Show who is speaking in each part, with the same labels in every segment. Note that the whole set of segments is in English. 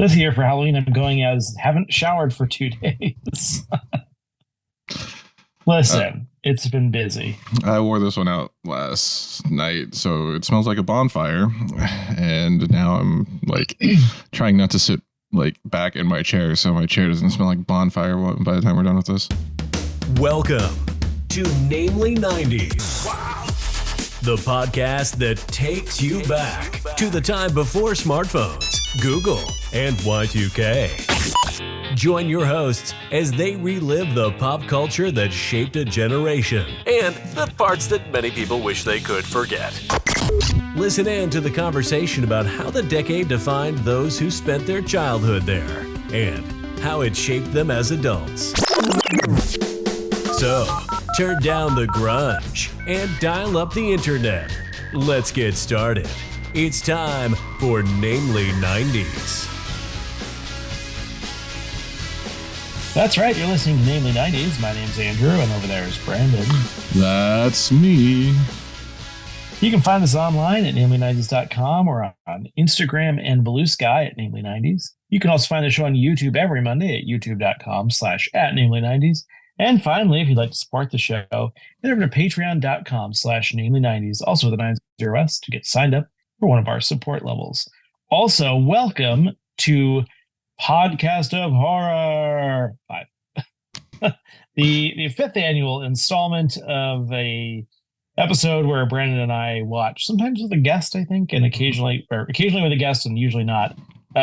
Speaker 1: This year for Halloween, I'm going as haven't showered for 2 days. Listen, it's been busy.
Speaker 2: I wore this one out last night, so it smells like a bonfire. And now I'm like trying not to sit like back in my chair so my chair doesn't smell like bonfire by the time we're done with this.
Speaker 3: Welcome to Namely 90s. Wow. The podcast that takes you back to the time before smartphones, Google, and Y2K. Join your hosts as they relive the pop culture that shaped a generation and the parts that many people wish they could forget. Listen in to the conversation about how the decade defined those who spent their childhood there and how it shaped them as adults. So, turn down the grunge and dial up the internet. Let's get started. It's time for Namely 90s.
Speaker 1: That's right, you're listening to Namely 90s. My name's Andrew, and over there is Brandon.
Speaker 2: That's me.
Speaker 1: You can find us online at namely90s.com or on Instagram and Bluesky at Namely90s. You can also find the show on YouTube every Monday at youtube.com/@namely90s. And finally, if you'd like to support the show, head over to patreon.com/namely90s, also with a 90s to get signed up for one of our support levels. Also, welcome to Podcast of Horror 5. the fifth annual installment of a episode where Brandon and I watch, sometimes with a guest, I think, and occasionally with a guest and usually not.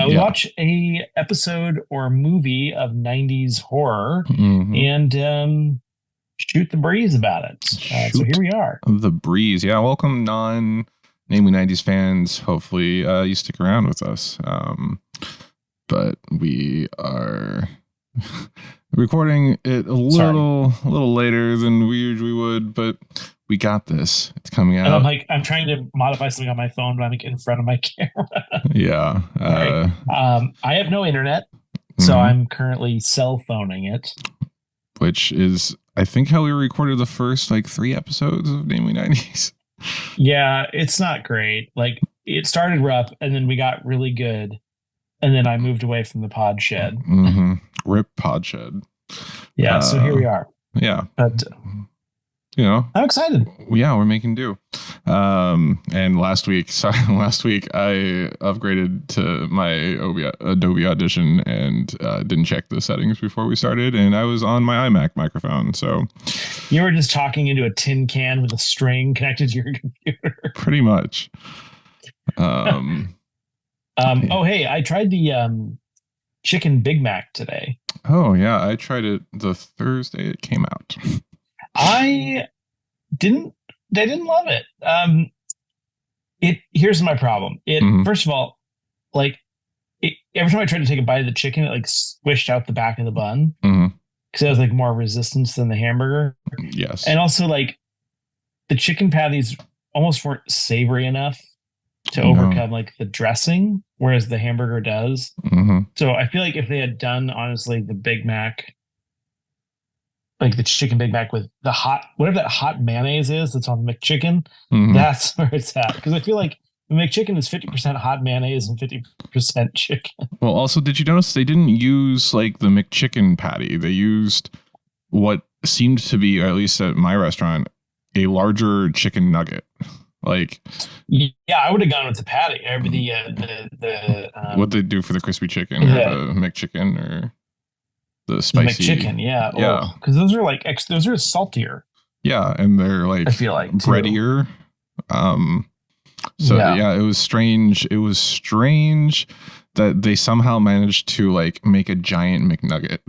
Speaker 1: We watch a episode or movie of 90s horror and shoot the breeze about it. So here we are.
Speaker 2: The breeze. Yeah, welcome non-Namely 90s fans. Hopefully you stick around with us. But we are recording it a little later than we usually would, but we got this. It's coming out.
Speaker 1: And I'm trying to modify something on my phone, but I'm in front of my camera.
Speaker 2: Yeah.
Speaker 1: Right. I have no internet, so I'm currently cell phoning it.
Speaker 2: Which is, I think, how we recorded the first 3 episodes of Namely 90s.
Speaker 1: Yeah, it's not great. It started rough, and then we got really good. And then I moved away from the pod shed.
Speaker 2: Rip pod shed.
Speaker 1: Yeah, so here we are.
Speaker 2: Yeah.
Speaker 1: But,
Speaker 2: I'm
Speaker 1: excited.
Speaker 2: Yeah, we're making do. And last week I upgraded to my Adobe Audition and didn't check the settings before we started. And I was on my iMac microphone. So
Speaker 1: you were just talking into a tin can with a string connected to your computer.
Speaker 2: Pretty much.
Speaker 1: Oh, hey, I tried the chicken Big Mac today.
Speaker 2: Oh, yeah. I tried it the Thursday it came out.
Speaker 1: I didn't love it. Here's my problem. First of all, every time I tried to take a bite of the chicken, it squished out the back of the bun because it has more resistance than the hamburger.
Speaker 2: Yes.
Speaker 1: And also the chicken patties almost weren't savory enough to overcome the dressing, whereas the hamburger does. So I feel if they had done honestly the Big Mac, the chicken Big Mac with the whatever that hot mayonnaise is that's on the McChicken, that's where it's at. Because I feel the McChicken is 50% hot mayonnaise and 50% chicken.
Speaker 2: Well, also, did you notice they didn't use the McChicken patty? They used what seemed to be, or at least at my restaurant, a larger chicken nugget.
Speaker 1: Yeah, I would have gone with the patty.
Speaker 2: What they do for the crispy chicken or the McChicken or the spicy
Speaker 1: McChicken, yeah, because those are those are saltier.
Speaker 2: Yeah, and they're I
Speaker 1: feel
Speaker 2: breadier. It was strange. It was strange that they somehow managed to make a giant McNugget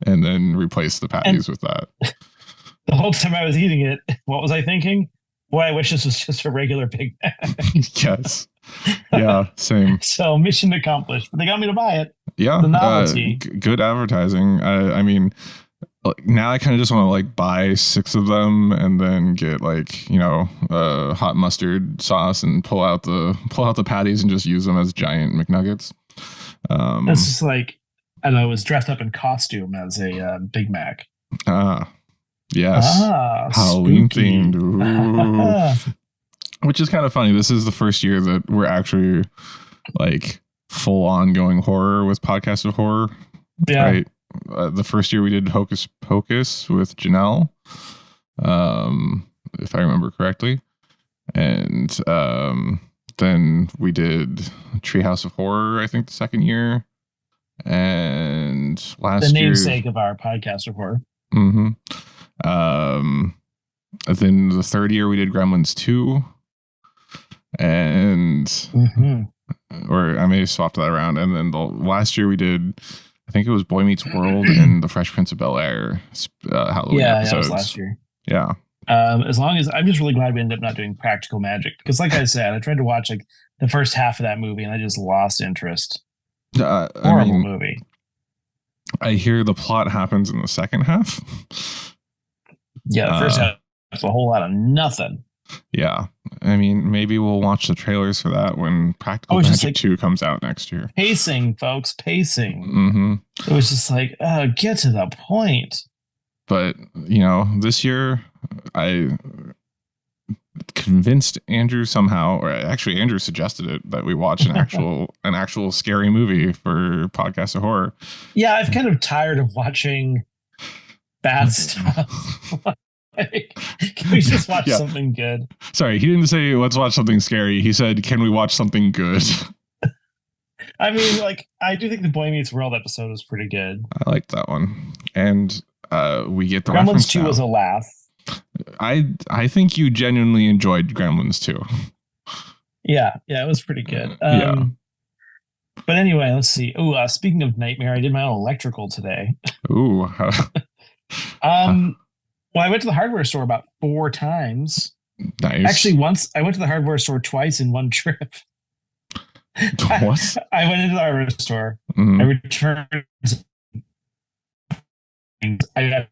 Speaker 2: and then replace the patties with that.
Speaker 1: The whole time I was eating it, what was I thinking? Boy, I wish this was just a regular Big Mac.
Speaker 2: Yes. Yeah, same.
Speaker 1: So mission accomplished. But they got me to buy it.
Speaker 2: Yeah.
Speaker 1: The novelty.
Speaker 2: Good advertising. I mean, now I kind of just want to buy 6 of them and then get hot mustard sauce and pull out the patties and just use them as giant McNuggets.
Speaker 1: It's just I don't know, it was dressed up in costume as a Big Mac.
Speaker 2: Yes. Halloween themed. Which is kind of funny. This is the first year that we're actually full ongoing horror with Podcast of Horror.
Speaker 1: Yeah.
Speaker 2: Right. The first year we did Hocus Pocus with Janelle, if I remember correctly. And then we did Treehouse of Horror, I think, the second year. And last
Speaker 1: the
Speaker 2: year,
Speaker 1: namesake of our Podcast of Horror.
Speaker 2: Mm-hmm. Then the third year we did Gremlins 2. And or I may have swapped that around. And then the last year we did, I think it was Boy Meets World and The Fresh Prince of Bel-Air Halloween episodes.
Speaker 1: That was last year.
Speaker 2: Yeah.
Speaker 1: As long as I'm just really glad we ended up not doing Practical Magic, because like I said, I tried to watch like the first half of that movie and I just lost interest. Horrible movie.
Speaker 2: I hear the plot happens in the second half.
Speaker 1: Yeah, the first half is a whole lot of nothing.
Speaker 2: Yeah. I mean, maybe we'll watch the trailers for that when Practical Magic 2 comes out next year.
Speaker 1: Pacing, folks, pacing.
Speaker 2: Mm-hmm.
Speaker 1: It was just like, get to the point.
Speaker 2: But, this year I convinced Andrew somehow, or actually Andrew suggested it, that we watch an actual scary movie for Podcast of Horror.
Speaker 1: Yeah, I've kind of tired of watching bad stuff. Can we just watch something good?
Speaker 2: Sorry, he didn't say let's watch something scary. He said, can we watch something good?
Speaker 1: I mean, I do think the Boy Meets World episode was pretty good.
Speaker 2: I liked that one. And we get the
Speaker 1: Gremlins 2 was a laugh.
Speaker 2: I think you genuinely enjoyed Gremlins 2.
Speaker 1: Yeah, it was pretty good. But anyway, let's see. Oh, speaking of nightmare, I did my own electrical today.
Speaker 2: Ooh.
Speaker 1: Well, I went to the hardware store about 4 times.
Speaker 2: Nice.
Speaker 1: Actually, once I went to the hardware store twice in one trip.
Speaker 2: What?
Speaker 1: I went into the hardware store.
Speaker 2: Mm-hmm.
Speaker 1: I returned. I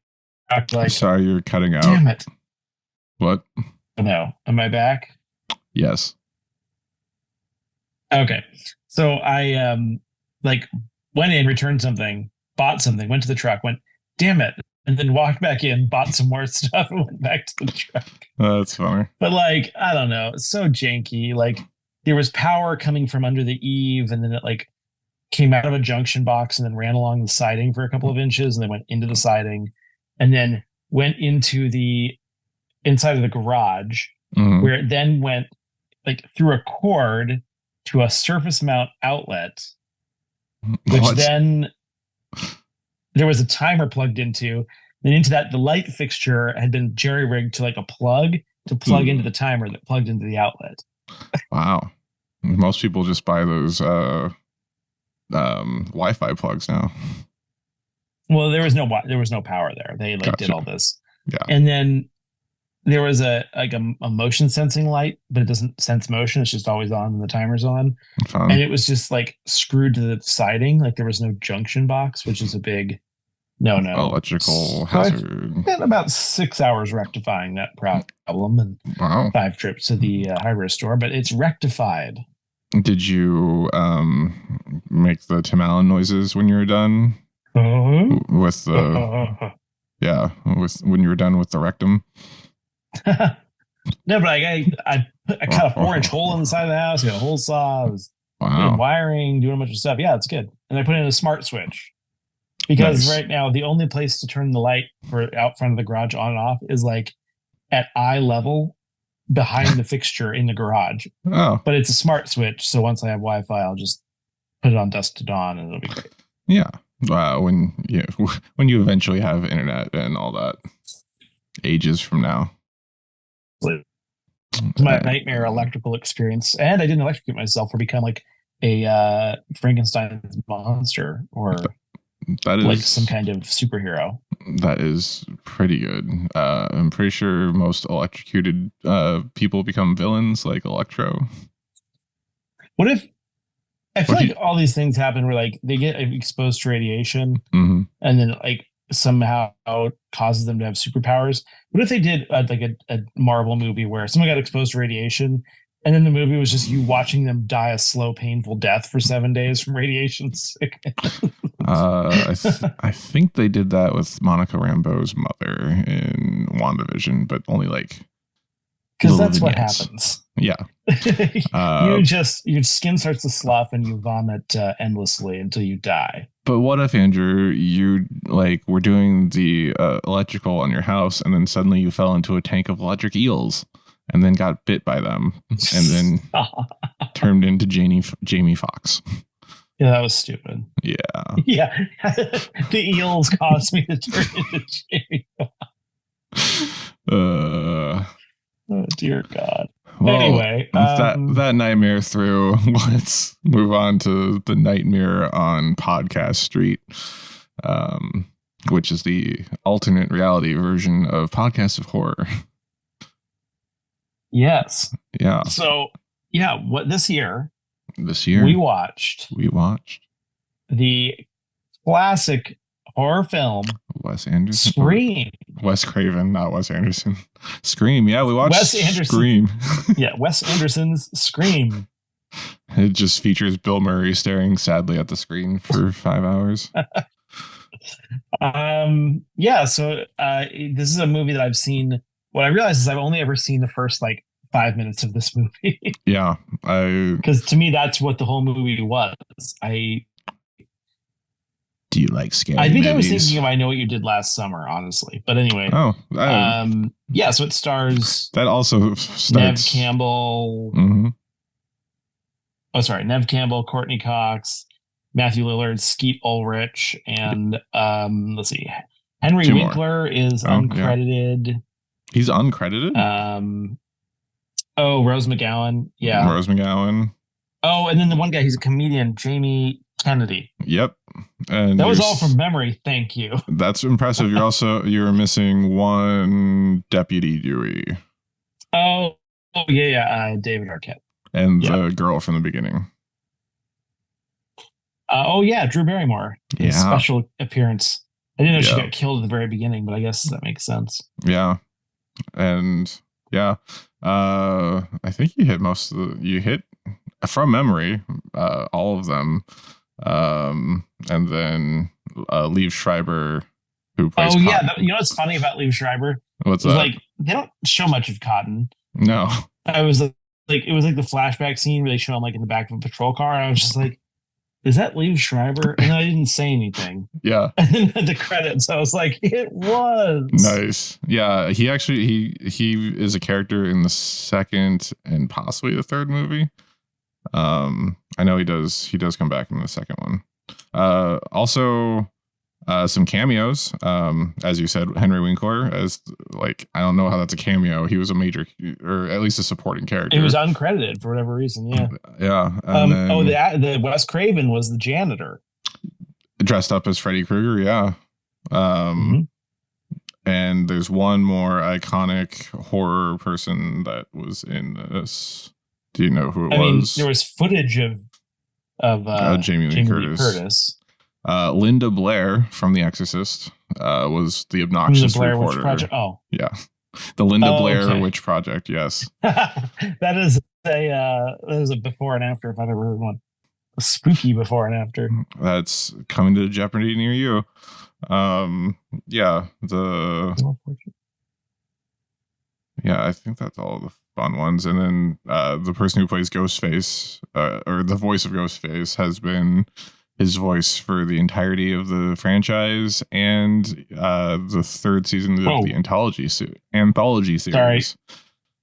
Speaker 1: got
Speaker 2: sorry, you're cutting out.
Speaker 1: Damn it.
Speaker 2: What?
Speaker 1: No. Am I back?
Speaker 2: Yes.
Speaker 1: Okay. So I went in, returned something, bought something, went to the truck, went, damn it. And then walked back in, bought some more stuff, and went back to the truck.
Speaker 2: That's funny.
Speaker 1: But I don't know. It's so janky. There was power coming from under the eave, and then it came out of a junction box and then ran along the siding for a couple of inches and then went into the siding and then went into the inside of the garage, where it then went through a cord to a surface mount outlet, which then there was a timer plugged into. Then into that, the light fixture had been jerry-rigged to a plug to plug into the timer that plugged into the outlet.
Speaker 2: Wow. Most people just buy those Wi-Fi plugs now.
Speaker 1: Well, there was no power there. They did all this.
Speaker 2: Yeah.
Speaker 1: And then there was a motion sensing light, but it doesn't sense motion. It's just always on when the timer's on.
Speaker 2: Fun.
Speaker 1: And it was just screwed to the siding. There was no junction box, which is a big no.
Speaker 2: Electrical hazard.
Speaker 1: I spent about 6 hours rectifying that problem and 5 trips to the hardware store, but it's rectified.
Speaker 2: Did you make the Tim Allen noises when you were done? With the when you were done with the rectum?
Speaker 1: No, but I cut a 4-inch hole in the side of the house. Got a hole saw. I was doing wiring, doing a bunch of stuff. Yeah, it's good. And I put in a smart switch because right now the only place to turn the light for out front of the garage on and off is at eye level behind the fixture in the garage.
Speaker 2: Oh,
Speaker 1: but it's a smart switch. So once I have Wi-Fi, I'll just put it on dusk to dawn, and it'll be great.
Speaker 2: Yeah. When you eventually have internet and all that, ages from now.
Speaker 1: It's my nightmare electrical experience, and I didn't electrocute myself or become a Frankenstein's monster or
Speaker 2: that is
Speaker 1: some kind of superhero.
Speaker 2: That is pretty good. I'm pretty sure most electrocuted people become villains like Electro.
Speaker 1: What if I feel all these things happen where they get exposed to radiation and then somehow causes them to have superpowers? What if they did a Marvel movie where someone got exposed to radiation and then the movie was just you watching them die a slow, painful death for 7 days from radiation sickness?
Speaker 2: I think they did that with Monica Rambeau's mother in WandaVision, but only
Speaker 1: Because that's what
Speaker 2: vignettes.
Speaker 1: happens.
Speaker 2: Yeah.
Speaker 1: Your skin starts to slough and you vomit endlessly until you die.
Speaker 2: But what if, Andrew, you were doing the electrical on your house and then suddenly you fell into a tank of electric eels and then got bit by them and then turned into Jamie Foxx?
Speaker 1: Yeah, that was stupid.
Speaker 2: Yeah.
Speaker 1: Yeah. The eels caused me to turn into Jamie Foxx. Oh, dear God.
Speaker 2: Well,
Speaker 1: anyway,
Speaker 2: that nightmare through. Let's move on to the nightmare on Podcast Street, which is the alternate reality version of Podcast of Horror.
Speaker 1: Yes.
Speaker 2: Yeah.
Speaker 1: So, yeah, this year
Speaker 2: we watched
Speaker 1: the classic horror film
Speaker 2: Wes Anderson.
Speaker 1: Scream.
Speaker 2: Wes Craven, not Wes Anderson. Scream. Yeah, we watched
Speaker 1: Wes Anderson.
Speaker 2: Scream.
Speaker 1: Yeah, Wes Anderson's Scream.
Speaker 2: It just features Bill Murray staring sadly at the screen for 5 hours.
Speaker 1: Yeah, so this is a movie that I've seen. What I realized is I've only ever seen the first 5 minutes of this movie.
Speaker 2: Yeah,
Speaker 1: because to me that's what the whole movie was.
Speaker 2: Do you like scary
Speaker 1: I think
Speaker 2: movies?
Speaker 1: I was thinking of I Know What You Did Last Summer, honestly. But anyway. Yeah, so it stars
Speaker 2: that also starts
Speaker 1: Nev Campbell.
Speaker 2: Mm-hmm.
Speaker 1: Oh, sorry, Nev Campbell, Courtney Cox, Matthew Lillard, Skeet Ulrich, and let's see, Henry Winkler is uncredited.
Speaker 2: Yeah. He's uncredited.
Speaker 1: Rose McGowan. Yeah,
Speaker 2: Rose McGowan.
Speaker 1: Oh, and then the one guy, he's a comedian, Jamie Kennedy.
Speaker 2: Yep. And
Speaker 1: that was all from memory. Thank you.
Speaker 2: That's impressive. You're missing one Deputy Dewey.
Speaker 1: Oh yeah. David Arquette.
Speaker 2: And the girl from the beginning.
Speaker 1: Drew Barrymore.
Speaker 2: Yeah.
Speaker 1: Special appearance. I didn't know she got killed at the very beginning, but I guess that makes sense.
Speaker 2: Yeah. And yeah, I think you hit from memory, all of them. And then Liev Schreiber, who plays Cotton.
Speaker 1: You know what's funny about Liev Schreiber?
Speaker 2: What's that?
Speaker 1: They don't show much of Cotton.
Speaker 2: No.
Speaker 1: It was like the flashback scene where they show him in the back of a patrol car. And I was just like, is that Liev Schreiber? And I didn't say anything.
Speaker 2: Yeah.
Speaker 1: And then the credits, I was like, it was.
Speaker 2: Nice. Yeah. He actually, he is a character in the second and possibly the third movie. I know he does come back in the second one. Also, some cameos. As you said, Henry Winkler as I don't know how that's a cameo. He was a major, or at least a supporting character.
Speaker 1: He was uncredited for whatever reason. Yeah.
Speaker 2: Yeah.
Speaker 1: The Wes Craven was the janitor,
Speaker 2: dressed up as Freddy Krueger. Yeah. And there's one more iconic horror person that was in this. Do you know who it was?
Speaker 1: There was footage of
Speaker 2: Jamie Lee Curtis. Linda Blair from The Exorcist was the obnoxious
Speaker 1: Blair
Speaker 2: reporter.
Speaker 1: Witch Project. Oh,
Speaker 2: yeah, the Linda Blair Witch Project. Yes,
Speaker 1: that is a before and after if I've ever heard one. A spooky before and after.
Speaker 2: That's coming to Jeopardy near you. I think that's all the fun ones. And then the person who plays Ghostface, or the voice of Ghostface, has been his voice for the entirety of the franchise and the third season of the anthology series.
Speaker 1: Sorry,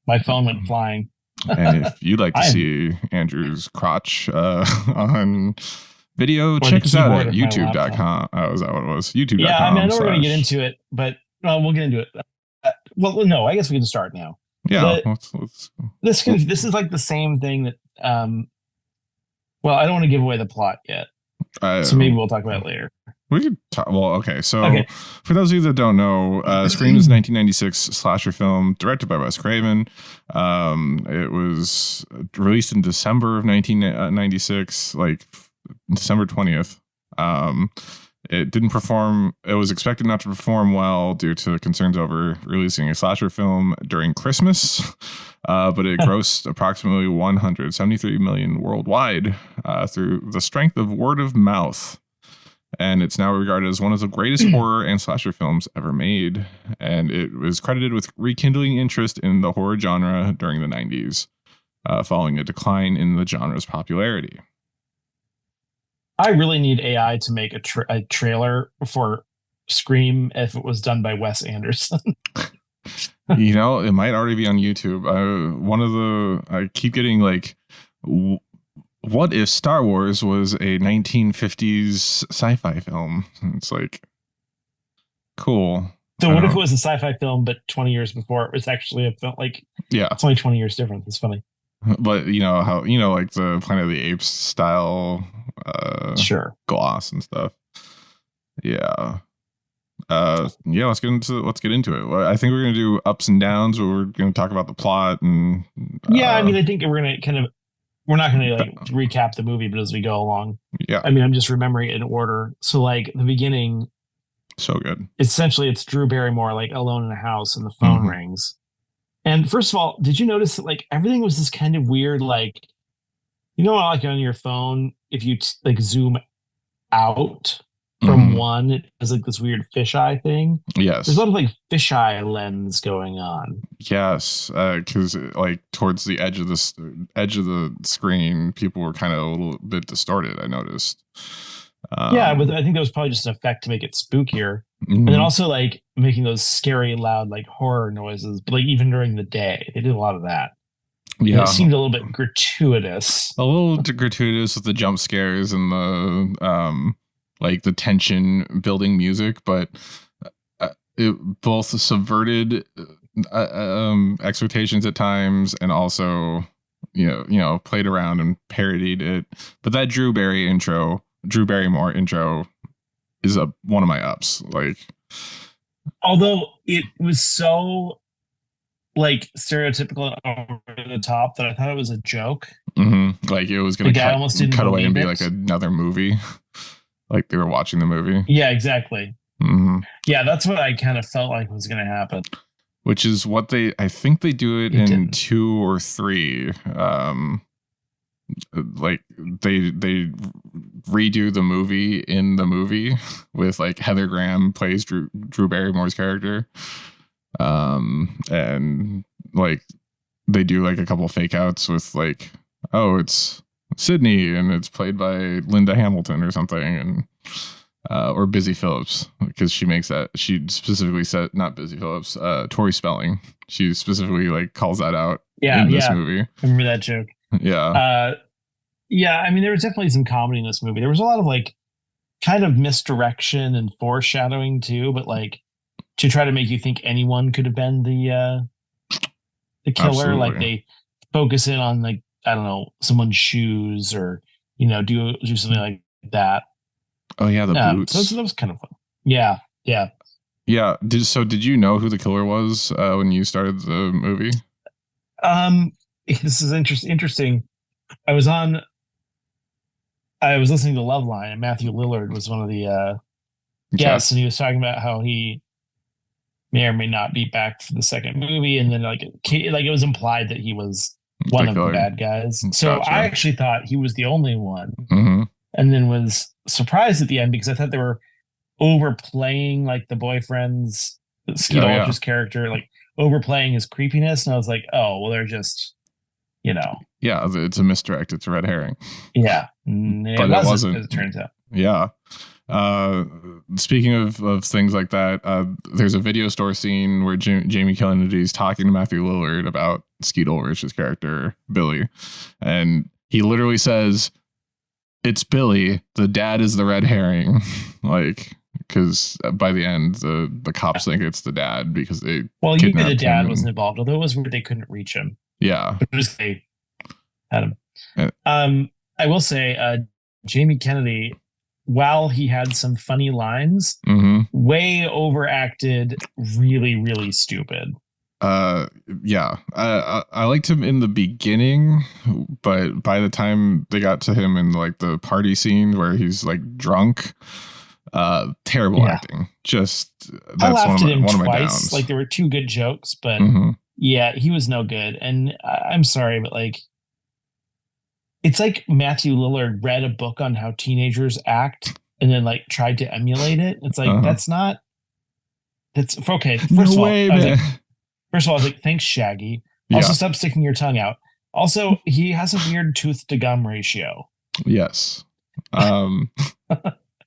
Speaker 1: my phone went flying.
Speaker 2: And if you'd like to see Andrew's crotch on video, check us out at youtube.com. Oh, is that what it was? YouTube.com.
Speaker 1: Yeah, I know we're going to get into it, but we'll get into it. No, I guess we can start now.
Speaker 2: Yeah, let's
Speaker 1: this is the same thing that. I don't want to give away the plot yet, so maybe we'll talk about it later.
Speaker 2: We could talk. Well, okay. So for those of you that don't know, Scream is a 1996 slasher film directed by Wes Craven. It was released in December of 1996, December 20th. It didn't perform. It was expected not to perform well due to concerns over releasing a slasher film during Christmas. But it grossed approximately $173 million worldwide through the strength of word of mouth. and it's now regarded as one of the greatest horror and slasher films ever made. And it was credited with rekindling interest in the horror genre during the 90s, following a decline in the genre's popularity.
Speaker 1: I really need AI to make a trailer for Scream if it was done by Wes Anderson.
Speaker 2: You know, it might already be on YouTube. I keep getting like, what if Star Wars was a 1950s sci-fi film? It's like, cool.
Speaker 1: So what if it was a sci-fi film, but 20 years before it was actually a film? Like,
Speaker 2: yeah,
Speaker 1: it's only 20 years different. It's funny.
Speaker 2: But you know how, you know, like the Planet of the Apes style,
Speaker 1: sure,
Speaker 2: gloss and stuff. Yeah. Yeah, let's get into it. Well, I think we're gonna do ups and downs, but we're gonna talk about the plot and
Speaker 1: yeah. I mean, I think we're not gonna like recap the movie, but as we go along,
Speaker 2: yeah.
Speaker 1: I mean, I'm just remembering it in order. So like the beginning,
Speaker 2: so good.
Speaker 1: Essentially, it's Drew Barrymore like alone in a house, and the phone rings. And first of all, did you notice that like everything was this kind of weird, like, you know, like on your phone, if you like zoom out from one, it has like this weird fisheye thing.
Speaker 2: Yes,
Speaker 1: there's a lot of like fisheye lens going on.
Speaker 2: Yes, because like towards the edge of the screen, people were kind of a little bit distorted. I noticed.
Speaker 1: Yeah, but I think that was probably just an effect to make it spookier, and then also like making those scary, loud like horror noises. But like even during the day, they did a lot of that. Yeah, and it seemed a little bit gratuitous.
Speaker 2: A little gratuitous with the jump scares and the like the tension building music, but it both subverted expectations at times and also you know played around and parodied it. But that Drew Barrymore intro is one of my ups. Like,
Speaker 1: although it was so like stereotypical and over the top that I thought it was a joke.
Speaker 2: Like it was going to cut away and be like another movie. Like they were watching the movie.
Speaker 1: Yeah, exactly. Yeah, that's what I kind of felt like was going to happen.
Speaker 2: Which is what I think they do it in 2 or 3. Like they redo the movie in the movie with like Heather Graham plays Drew Barrymore's character. And like they do like a couple fake outs with like, oh, it's Sydney and it's played by Linda Hamilton or something, and or Busy Phillips, because she specifically said, not Busy Phillips, Tori Spelling. She specifically like calls that out in this movie.
Speaker 1: I remember that joke.
Speaker 2: Yeah.
Speaker 1: Yeah, I mean, there was definitely some comedy in this movie. There was a lot of like kind of misdirection and foreshadowing too, but like to try to make you think anyone could have been the killer. Absolutely. Like they focus in on like, I don't know, someone's shoes or, you know, do something like that.
Speaker 2: Oh yeah, the boots.
Speaker 1: So that was kind of fun. Yeah.
Speaker 2: Did you know who the killer was when you started the movie?
Speaker 1: This is interesting. I was listening to Loveline, and Matthew Lillard was one of the guests, and he was talking about how he may or may not be back for the second movie, and then like it was implied that he was one of the bad guys. So gotcha. I actually thought he was the only one, and then was surprised at the end because I thought they were overplaying like the boyfriend's Skeet Ulrich's character, like overplaying his creepiness, and I was like, oh well, they're just, you know.
Speaker 2: Yeah, it's a misdirect. It's a red herring.
Speaker 1: Yeah.
Speaker 2: But it wasn't, as
Speaker 1: it turns out.
Speaker 2: Yeah. Speaking of things like that, there's a video store scene where Jamie Kennedy's talking to Matthew Lillard about Skeet Ulrich's character, Billy. And he literally says, "It's Billy. The dad is the red herring." Like, because by the end, the cops think it's the dad because they
Speaker 1: you knew the dad wasn't involved, although it was weird they couldn't reach him.
Speaker 2: Yeah.
Speaker 1: But just they had him. I will say, Jamie Kennedy, while he had some funny lines, way overacted, really, really stupid.
Speaker 2: Yeah. I liked him in the beginning, but by the time they got to him in like the party scene where he's like drunk, terrible acting. Just
Speaker 1: I laughed at him one twice. Of my downs. Like there were 2 good jokes, but yeah, he was no good. And I'm sorry, but like, it's like Matthew Lillard read a book on how teenagers act and then like tried to emulate it. It's like that's okay.
Speaker 2: No
Speaker 1: First of all,
Speaker 2: way,
Speaker 1: I was
Speaker 2: man.
Speaker 1: I was like, thanks, Shaggy.
Speaker 2: Yeah.
Speaker 1: Also, stop sticking your tongue out. Also, he has a weird tooth to gum ratio.
Speaker 2: Yes.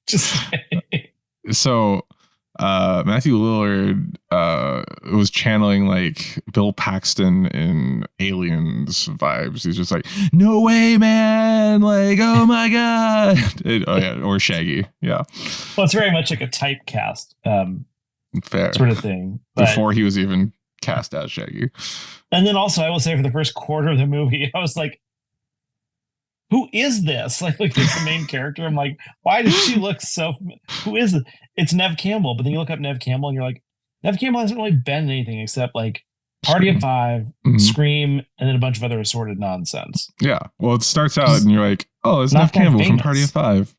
Speaker 1: Just
Speaker 2: so Matthew Lillard was channeling like Bill Paxton in Aliens vibes. He's just like, no way, man, like, oh my god. Oh yeah, or Shaggy. Yeah,
Speaker 1: well, it's very much like a typecast
Speaker 2: fair
Speaker 1: sort of thing. But,
Speaker 2: before he was even cast as Shaggy.
Speaker 1: And then also I will say, for the first quarter of the movie, I was like, who is this? Like at the main character. I'm like, why does she look so? Who is it? It's Nev Campbell. But then you look up Nev Campbell and you're like, Nev Campbell hasn't really been in anything except like Party of Five, Scream, and then a bunch of other assorted nonsense.
Speaker 2: Yeah. Well, it starts out and you're like, oh, it's Nev
Speaker 1: Not that
Speaker 2: Campbell from
Speaker 1: famous.
Speaker 2: Party of Five.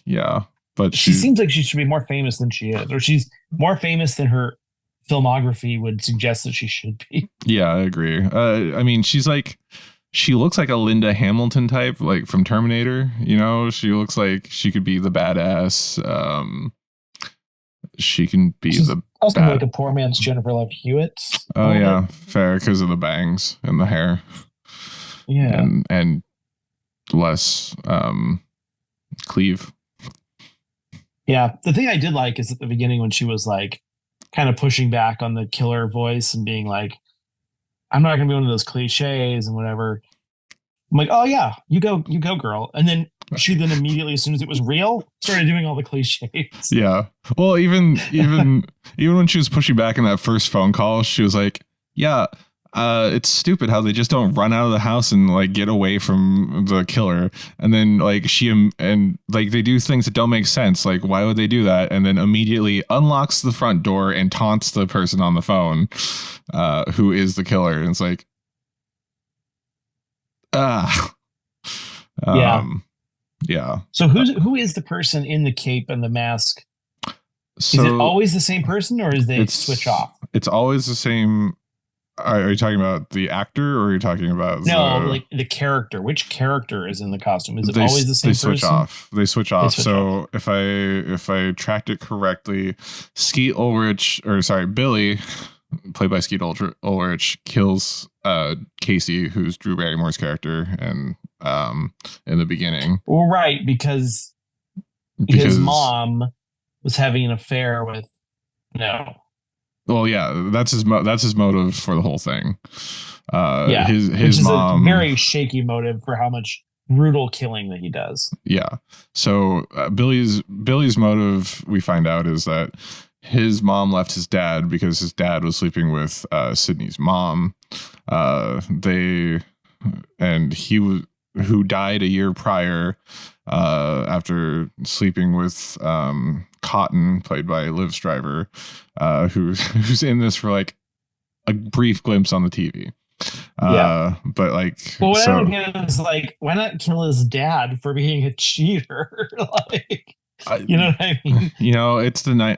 Speaker 2: Yeah. But
Speaker 1: She seems like she should be more famous than she is, or she's more famous than her filmography would suggest that she should be.
Speaker 2: Yeah, I agree. I mean, she looks like a Linda Hamilton type, like from Terminator. You know, she looks like she could be the badass. She can be
Speaker 1: She's
Speaker 2: the
Speaker 1: also like a poor man's Jennifer Love Hewitt.
Speaker 2: Oh yeah, fair, because of the bangs and the hair.
Speaker 1: Yeah,
Speaker 2: and less cleave.
Speaker 1: Yeah, the thing I did like is at the beginning when she was like kind of pushing back on the killer voice and being like, I'm not going to be one of those cliches and whatever. I'm like, oh yeah, you go, girl. And then she then immediately, as soon as it was real, started doing all the cliches.
Speaker 2: Yeah. Well, even when she was pushing back in that first phone call, she was like, yeah, it's stupid how they just don't run out of the house and like get away from the killer. And then like and like they do things that don't make sense. Like, why would they do that? And then immediately unlocks the front door and taunts the person on the phone, who is the killer. And it's like, yeah.
Speaker 1: So who is the person in the cape and the mask?
Speaker 2: So
Speaker 1: is it always the same person, or is they switch off?
Speaker 2: It's always the same. Are you talking about the actor, or are you talking about
Speaker 1: like the character? Which character is in the costume? Is it always the same person?
Speaker 2: They switch off. So if I tracked it correctly, Billy, played by Skeet Ulrich, kills Casey, who's Drew Barrymore's character, and in the beginning,
Speaker 1: well, right, because his mom was having an affair with
Speaker 2: Well, yeah, that's his motive for the whole thing. His
Speaker 1: which is
Speaker 2: mom,
Speaker 1: a very shaky motive for how much brutal killing that he does.
Speaker 2: Yeah. So Billy's motive, we find out, is that his mom left his dad because his dad was sleeping with Sydney's mom. Who died a year prior after sleeping with Cotton, played by Liv Stryver, who's in this for like a brief glimpse on the TV. But like,
Speaker 1: well, what I don't get is like, why not kill his dad for being a cheater? Like, you know what I mean?
Speaker 2: You know, it's the 90s.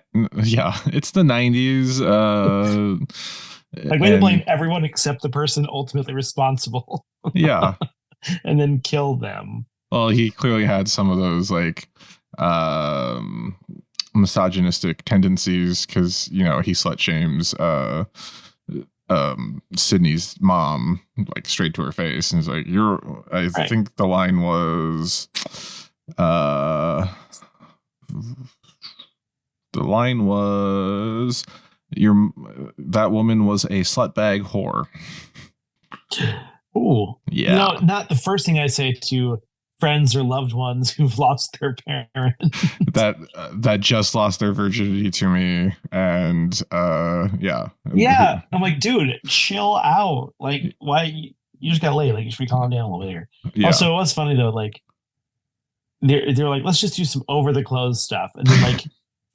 Speaker 1: Like, way to blame everyone except the person ultimately responsible.
Speaker 2: Yeah.
Speaker 1: And then kill them.
Speaker 2: Well, he clearly had some of those like misogynistic tendencies because, you know, he slut shames Sydney's mom like straight to her face, and he's like, I think the line was that woman was a slutbag whore.
Speaker 1: Ooh.
Speaker 2: Yeah.
Speaker 1: You know, not the first thing I say to friends or loved ones who've lost their parent.
Speaker 2: that just lost their virginity to me. And yeah.
Speaker 1: I'm like, dude, chill out. Like, why you just got laid? Like, you should be calming down a little bit here. Yeah. Also, it was funny though, like they're like, let's just do some over the clothes stuff. And then like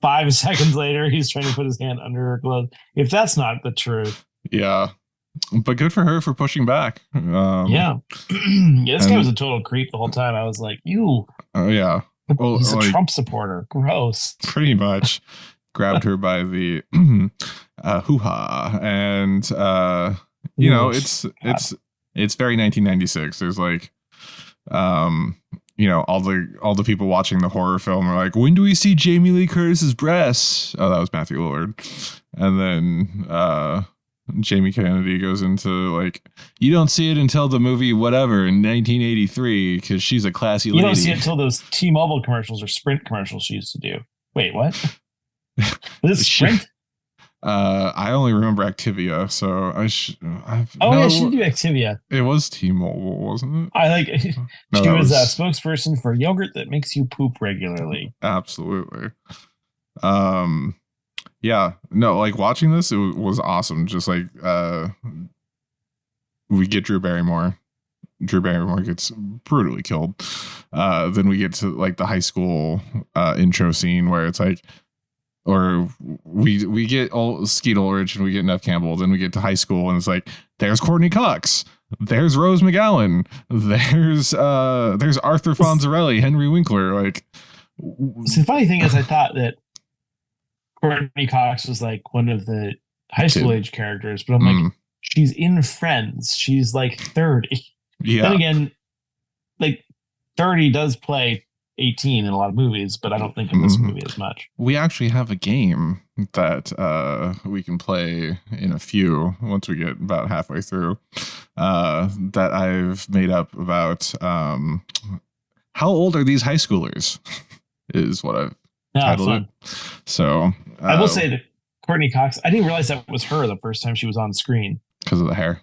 Speaker 1: 5 seconds later, he's trying to put his hand under her clothes. If that's not the truth.
Speaker 2: Yeah. But good for her for pushing back.
Speaker 1: This guy was a total creep the whole time. I was like, you.
Speaker 2: Oh, yeah. Well,
Speaker 1: he's a Trump supporter. Gross.
Speaker 2: Pretty much. Grabbed her by the hoo-ha. And, you know, it's very 1996. There's like, all the people watching the horror film are like, when do we see Jamie Lee Curtis's breasts? Oh, that was Matthew Lillard. And then Jamie Kennedy goes into like, you don't see it until the movie whatever in 1983 because she's a classy lady.
Speaker 1: You don't see it until those T-Mobile commercials or Sprint commercials she used to do. Wait, what? Was it Sprint?
Speaker 2: I only remember Activia, so she did do
Speaker 1: Activia.
Speaker 2: It was T-Mobile, wasn't it?
Speaker 1: I like. She was a spokesperson for yogurt that makes you poop regularly.
Speaker 2: Absolutely. Yeah, no, like watching this, it was awesome. Just like we get Drew Barrymore. Drew Barrymore gets brutally killed. Then we get to like the high school intro scene where it's like, or we get Skeet Ulrich and we get Nev Campbell. Then we get to high school and it's like, there's Courtney Cox, there's Rose McGowan, there's Arthur Fonzarelli, Henry Winkler. Like,
Speaker 1: so the funny thing is, I thought that Courtney Cox was like one of the high school age characters, but I'm like, she's in Friends. She's like 30. Yeah. Then again, like 30 does play 18 in a lot of movies, but I don't think in this movie as much.
Speaker 2: We actually have a game that we can play in a few once we get about halfway through that I've made up about how old are these high schoolers is what I've titled it. So
Speaker 1: I will say that Courtney Cox, I didn't realize that was her the first time she was on screen
Speaker 2: because of the hair.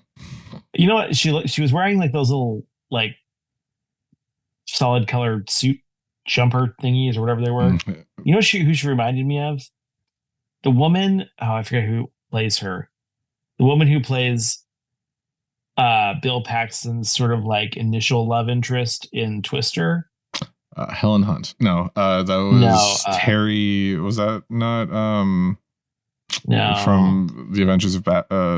Speaker 1: You know what? She was wearing like those little like solid colored suit jumper thingies or whatever they were. You know who she reminded me of? The woman, I forget who plays her. The woman who plays Bill Paxton's sort of like initial love interest in Twister.
Speaker 2: Helen Hunt. No, that was Terry. Was that not
Speaker 1: no,
Speaker 2: from the Adventures of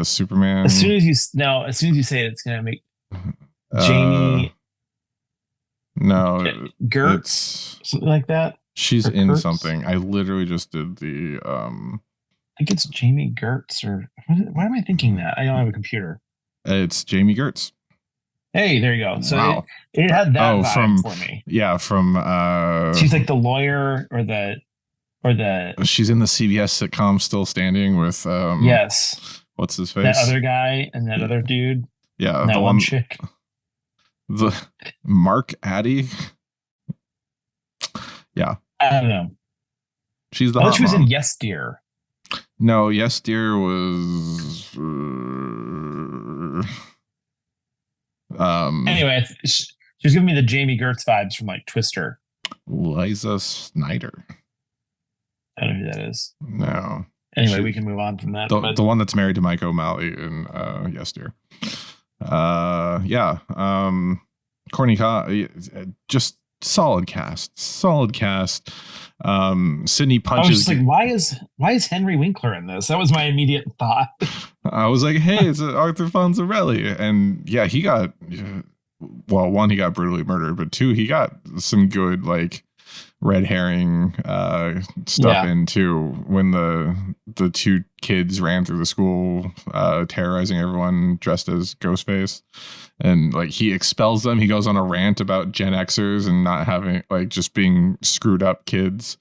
Speaker 2: Superman?
Speaker 1: As soon as you say it, it's gonna make Jamie.
Speaker 2: No,
Speaker 1: Gertz, something like that.
Speaker 2: She's in Kurtz? Something. I literally just did the.
Speaker 1: I think it's Jamie Gertz, or why am I thinking that? I don't have a computer.
Speaker 2: It's Jamie Gertz.
Speaker 1: Hey, there you go. So wow. it had that vibe for me.
Speaker 2: Yeah, from.
Speaker 1: She's like the lawyer or the.
Speaker 2: She's in the CBS sitcom Still Standing with.
Speaker 1: Yes.
Speaker 2: What's his face?
Speaker 1: That other guy and that other dude.
Speaker 2: Yeah,
Speaker 1: and that one chick.
Speaker 2: The Mark Addy. Yeah.
Speaker 1: I don't know.
Speaker 2: She's the
Speaker 1: hot she was mom. In Yes Dear.
Speaker 2: No, Yes Dear was
Speaker 1: anyway, she was giving me the Jamie Gertz vibes from like Twister.
Speaker 2: Liza Snyder.
Speaker 1: I don't know who that is.
Speaker 2: No.
Speaker 1: Anyway, we can move on from that.
Speaker 2: The one that's married to Mike O'Malley in Yes Dear. Yeah. Courtney Cox, just solid cast. Sidney Punches.
Speaker 1: I was just like, why is Henry Winkler in this? That was my immediate thought.
Speaker 2: I was like, hey, it's Arthur Fonzarelli. And yeah, he got, well, one, he got brutally murdered, but two, he got some good, like, red herring stuff in too, when the two kids ran through the school terrorizing everyone dressed as Ghostface, and like he expels them. He goes on a rant about Gen Xers and not having, like, just being screwed up kids.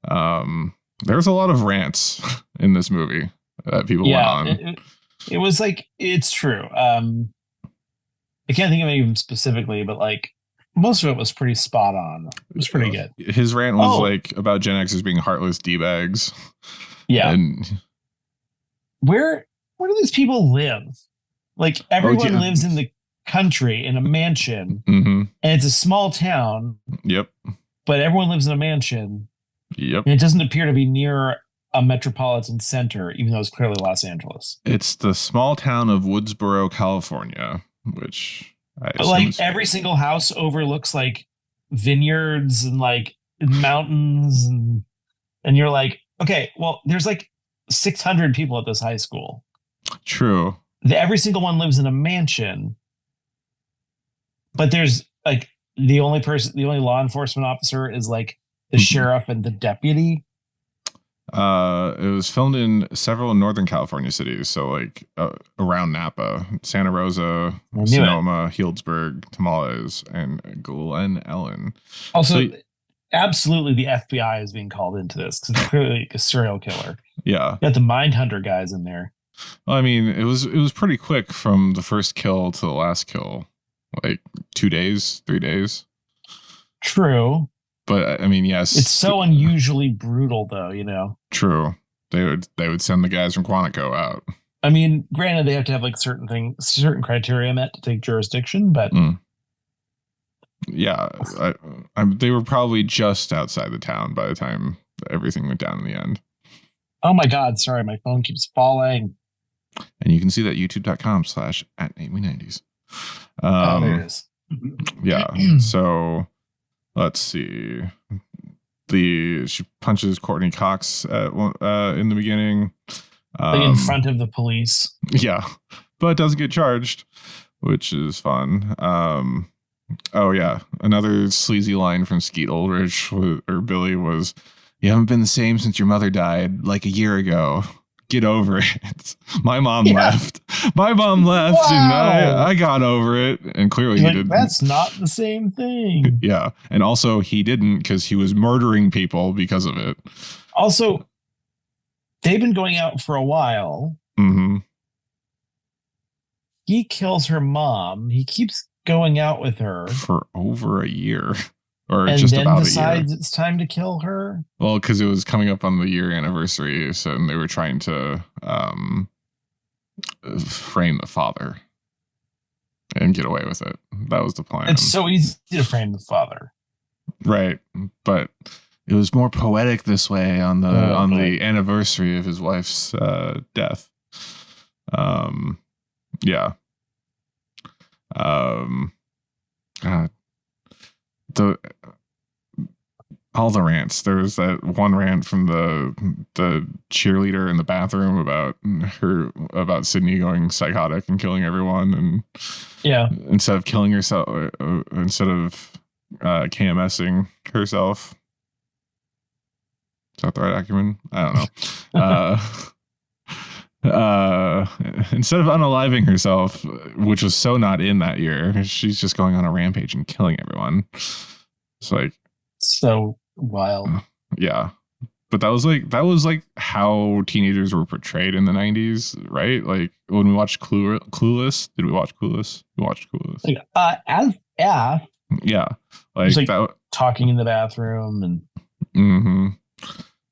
Speaker 2: There's a lot of rants in this movie that people went on.
Speaker 1: It was like, it's true. I can't think of anything specifically, but like most of it was pretty spot on. It was pretty good.
Speaker 2: His rant was like about Gen Xers being heartless D-bags.
Speaker 1: Yeah.
Speaker 2: And
Speaker 1: where do these people live? Like everyone lives in the country in a mansion, and it's a small town.
Speaker 2: Yep.
Speaker 1: But everyone lives in a mansion.
Speaker 2: Yep.
Speaker 1: And it doesn't appear to be near a metropolitan center, even though it's clearly Los Angeles.
Speaker 2: It's the small town of Woodsboro, California, which
Speaker 1: but like every single house overlooks like vineyards and like mountains, and you're like, okay, well, there's like 600 people at this high school.
Speaker 2: True.
Speaker 1: Every single one lives in a mansion, but there's like the only law enforcement officer is like the sheriff and the deputy.
Speaker 2: It was filmed in several Northern California cities, so like around Napa, Santa Rosa, Sonoma, Healdsburg, Tamales, and Glen Ellen.
Speaker 1: Also, absolutely, the FBI is being called into this because it's clearly a serial killer.
Speaker 2: Yeah,
Speaker 1: got the Mindhunter guys in there.
Speaker 2: Well, I mean, it was pretty quick from the first kill to the last kill, like 2 days, 3 days.
Speaker 1: True.
Speaker 2: But I mean, yes,
Speaker 1: it's so unusually brutal, though.
Speaker 2: True. They would send the guys from Quantico out.
Speaker 1: I mean, granted, they have to have like certain criteria met to take jurisdiction, but
Speaker 2: yeah, they were probably just outside the town by the time everything went down in the end.
Speaker 1: Oh my God! Sorry, my phone keeps falling.
Speaker 2: And you can see that youtube.com/@namely90s.
Speaker 1: There it is.
Speaker 2: Yeah. So let's see. She punches Courtney Cox in the beginning.
Speaker 1: In front of the police.
Speaker 2: Yeah. But doesn't get charged, which is fun. Oh yeah. Another sleazy line from Skeet Ulrich or Billy was, "You haven't been the same since your mother died like a year ago. Get over it. My mom left. My mom left, wow. And I got over it." And clearly he didn't.
Speaker 1: That's not the same thing.
Speaker 2: Yeah. And also he didn't because he was murdering people because of it.
Speaker 1: Also, they've been going out for a while.
Speaker 2: Mm-hmm.
Speaker 1: He kills her mom. He keeps going out with her.
Speaker 2: For over a year. Or
Speaker 1: and
Speaker 2: just
Speaker 1: then
Speaker 2: about
Speaker 1: decides
Speaker 2: a year.
Speaker 1: It's time to kill her.
Speaker 2: Well, because it was coming up on the year anniversary, so they were trying to frame the father and get away with it. That was the plan.
Speaker 1: It's so easy to frame the father,
Speaker 2: right? But it was more poetic this way on the anniversary of his wife's death. Yeah. God. All the rants. There was that one rant from the cheerleader in the bathroom about Sydney going psychotic and killing everyone, and instead of killing herself, instead of KMSing herself. Is that the right acumen? I don't know. Instead of unaliving herself, which was so not in that year, she's just going on a rampage and killing everyone. It's like
Speaker 1: so wild.
Speaker 2: Yeah. But that was like how teenagers were portrayed in the 90s, right? Like when we watched Clueless. Did we watch Clueless? We watched Clueless. Yeah. Like that,
Speaker 1: talking in the bathroom and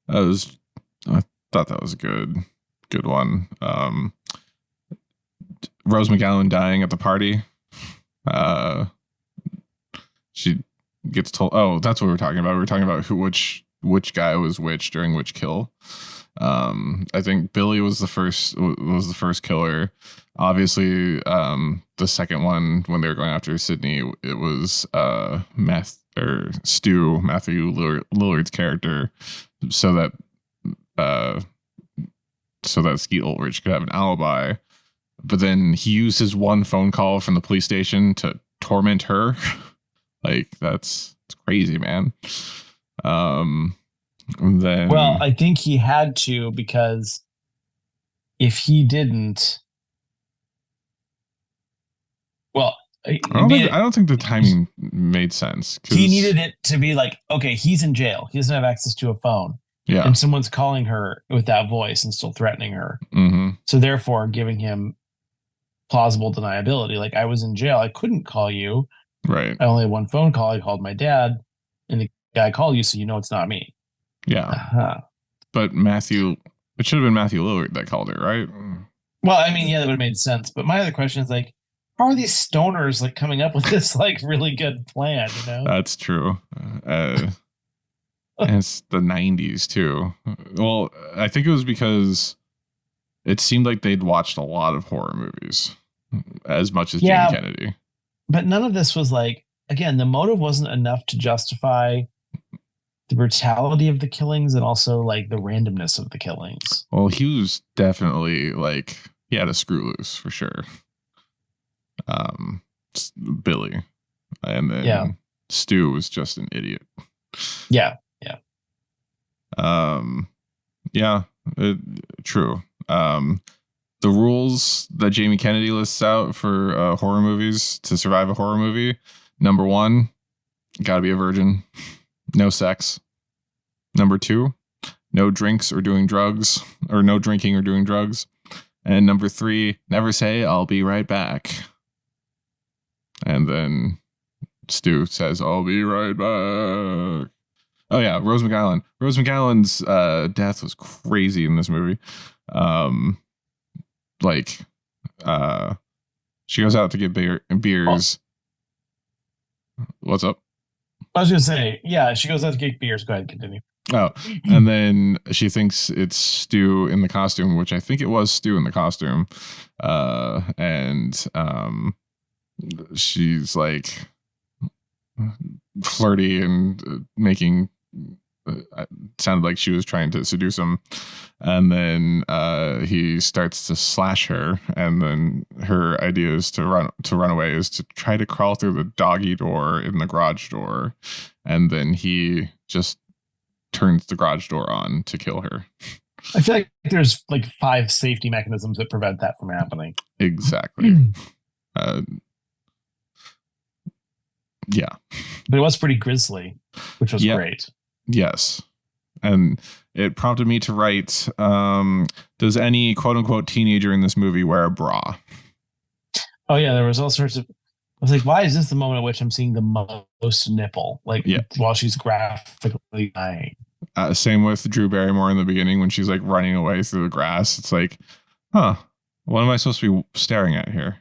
Speaker 2: I thought that was a good one. Rose McGowan dying at the party. She gets told, oh, that's what we were talking about. We were talking about which guy was which during which kill. I think Billy was the first killer. Obviously, the second one when they were going after Sydney, it was Stu, Matthew Lillard's character, so that Skeet Ulrich could have an alibi. But then he used his one phone call from the police station to torment her. Like it's crazy, man. Then,
Speaker 1: well, I think he had to, because if he didn't, well,
Speaker 2: I don't think the timing made sense.
Speaker 1: He needed it to be like, okay, he's in jail. He doesn't have access to a phone.
Speaker 2: Yeah.
Speaker 1: And someone's calling her with that voice and still threatening her.
Speaker 2: Mm-hmm.
Speaker 1: So therefore giving him plausible deniability. Like, I was in jail. I couldn't call you.
Speaker 2: Right.
Speaker 1: I only had one phone call. I called my dad, and the guy called you, so you know it's not me.
Speaker 2: Yeah.
Speaker 1: Uh-huh.
Speaker 2: But it should have been Matthew Lillard that called her, right?
Speaker 1: Well, I mean, yeah, that would have made sense. But my other question is, like, how are these stoners like coming up with this like really good plan?
Speaker 2: That's true. And it's the 90s too. Well, I think it was because it seemed like they'd watched a lot of horror movies, as much as Jane Kennedy.
Speaker 1: But none of this was like, again, the motive wasn't enough to justify the brutality of the killings and also like the randomness of the killings.
Speaker 2: Well, he was definitely like, he had a screw loose for sure. Billy. And then Stu was just an idiot.
Speaker 1: Yeah.
Speaker 2: Yeah, true. The rules that Jamie Kennedy lists out for horror movies to survive a horror movie. Number 1, gotta be a virgin. No sex. Number 2, no drinks or doing drugs, or no drinking or doing drugs. And number 3, never say I'll be right back. And then Stu says, I'll be right back. Oh yeah, Rose McGowan. Rose McGowan's death was crazy in this movie. She goes out to get beers. What's up?
Speaker 1: I was gonna say, yeah, she goes out to get beers. Go ahead, continue.
Speaker 2: Oh, and then she thinks it's Stu in the costume, which I think it was Stu in the costume. She's like flirty and making sounded like she was trying to seduce him, and then he starts to slash her, and then her idea is to run away, is to try to crawl through the doggy door in the garage door, and then he just turns the garage door on to kill her.
Speaker 1: I feel like there's like 5 safety mechanisms that prevent that from happening.
Speaker 2: Exactly. Yeah,
Speaker 1: but it was pretty grisly, which was great.
Speaker 2: Yes. And it prompted me to write, does any quote unquote teenager in this movie wear a bra?
Speaker 1: Oh yeah, there was all sorts of, I was like, why is this the moment at which I'm seeing the most nipple? Like while she's graphically dying.
Speaker 2: Same with Drew Barrymore in the beginning when she's like running away through the grass. It's like, what am I supposed to be staring at here?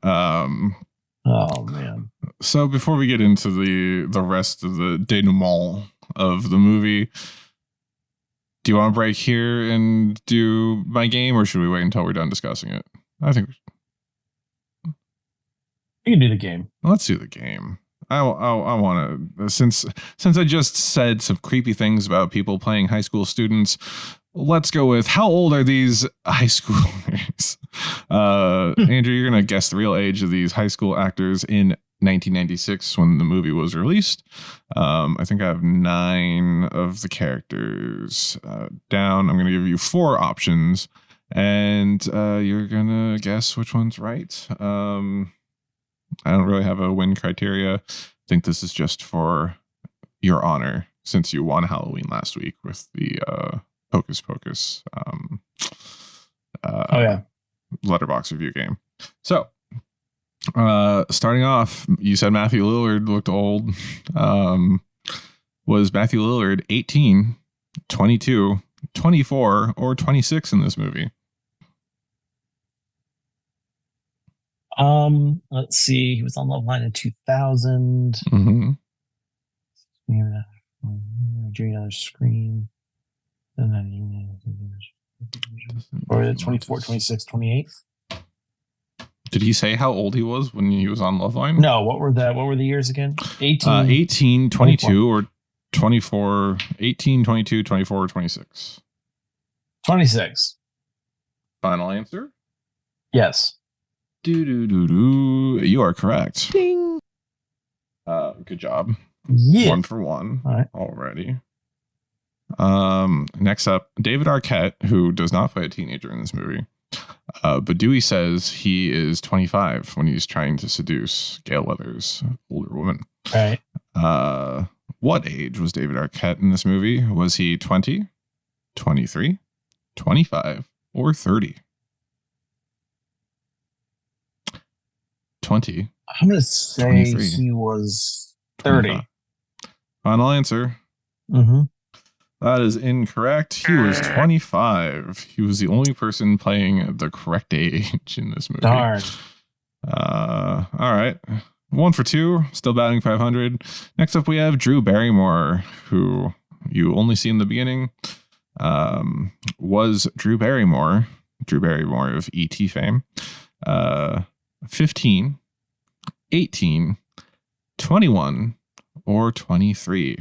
Speaker 1: Oh man.
Speaker 2: So before we get into the rest of the denouement of the movie, do you want to break here and do my game, or should we wait until we're done discussing it? I think
Speaker 1: you can do the game.
Speaker 2: Let's do the game. I want to, since I just said some creepy things about people playing high school students, let's go with, how old are these high schoolers? Andrew, you're going to guess the real age of these high school actors in 1996 when the movie was released. I think I have 9 of the characters down. I'm going to give you 4 options, and you're going to guess which one's right. I don't really have a win criteria. I think this is just for your honor, since you won Halloween last week with the Hocus Pocus letterbox review game. So starting off, you said Matthew Lillard looked old. Was Matthew Lillard 18, 22, 24, or 26 in this movie?
Speaker 1: Let's see. He was on Love Line in 2000.
Speaker 2: Mm-hmm.
Speaker 1: Doing another Scream. Or 24, 26, 28.
Speaker 2: Did he say how old he was when he was on Love Line?
Speaker 1: No. What were the years again?
Speaker 2: 18, 22, or 24. 18, 22, 24, or 26.
Speaker 1: 26.
Speaker 2: Final answer?
Speaker 1: Yes.
Speaker 2: You are correct.
Speaker 1: Ding.
Speaker 2: Good job.
Speaker 1: Yeah.
Speaker 2: 1 for 1
Speaker 1: All right.
Speaker 2: already. Next up, David Arquette, who does not play a teenager in this movie. But Dewey says he is 25 when he's trying to seduce Gail Weathers, older woman.
Speaker 1: Right.
Speaker 2: What age was David Arquette in this movie? Was he 20, 23, 25, or 30? 20.
Speaker 1: I'm going to say 23. He was 30. 25.
Speaker 2: Final answer.
Speaker 1: Mm-hmm.
Speaker 2: That is incorrect. He was 25. He was the only person playing the correct age in this movie.
Speaker 1: Darn.
Speaker 2: All right. 1 for 2. Still batting 500. Next up, we have Drew Barrymore, who you only see in the beginning. Was Drew Barrymore of E.T. fame. 15, 18, 21, or 23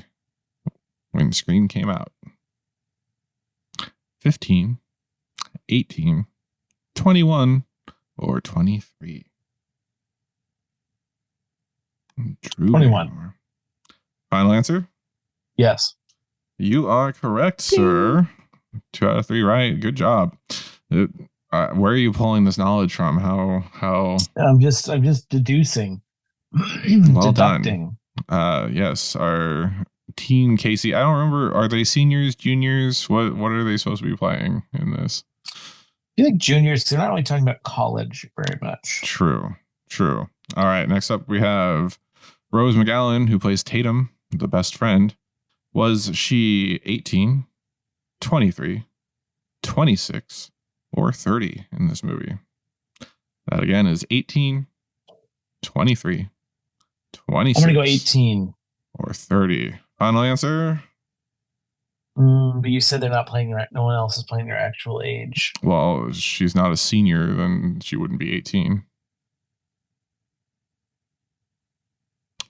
Speaker 2: when Scream came out. 15, 18, 21, or 23. Drew
Speaker 1: 21.
Speaker 2: Barrymore. Final answer?
Speaker 1: Yes.
Speaker 2: You are correct, sir. 2 out of 3 right. Good job. Where are you pulling this knowledge from? How?
Speaker 1: I'm just deducing,
Speaker 2: Well
Speaker 1: deducting.
Speaker 2: done. Yes, our team Casey. I don't remember. Are they seniors, juniors? What are they supposed to be playing in this?
Speaker 1: I feel like juniors, because they're not really talking about college very much.
Speaker 2: True. All right. Next up, we have Rose McGowan, who plays Tatum, the best friend. Was she 18, 23, 26, or 30 in this movie? That again is 18, 23, 26.
Speaker 1: I'm going to go 18.
Speaker 2: Or 30. Final answer?
Speaker 1: But you said they're not playing right. No one else is playing their actual age.
Speaker 2: Well, she's not a senior, then she wouldn't be 18.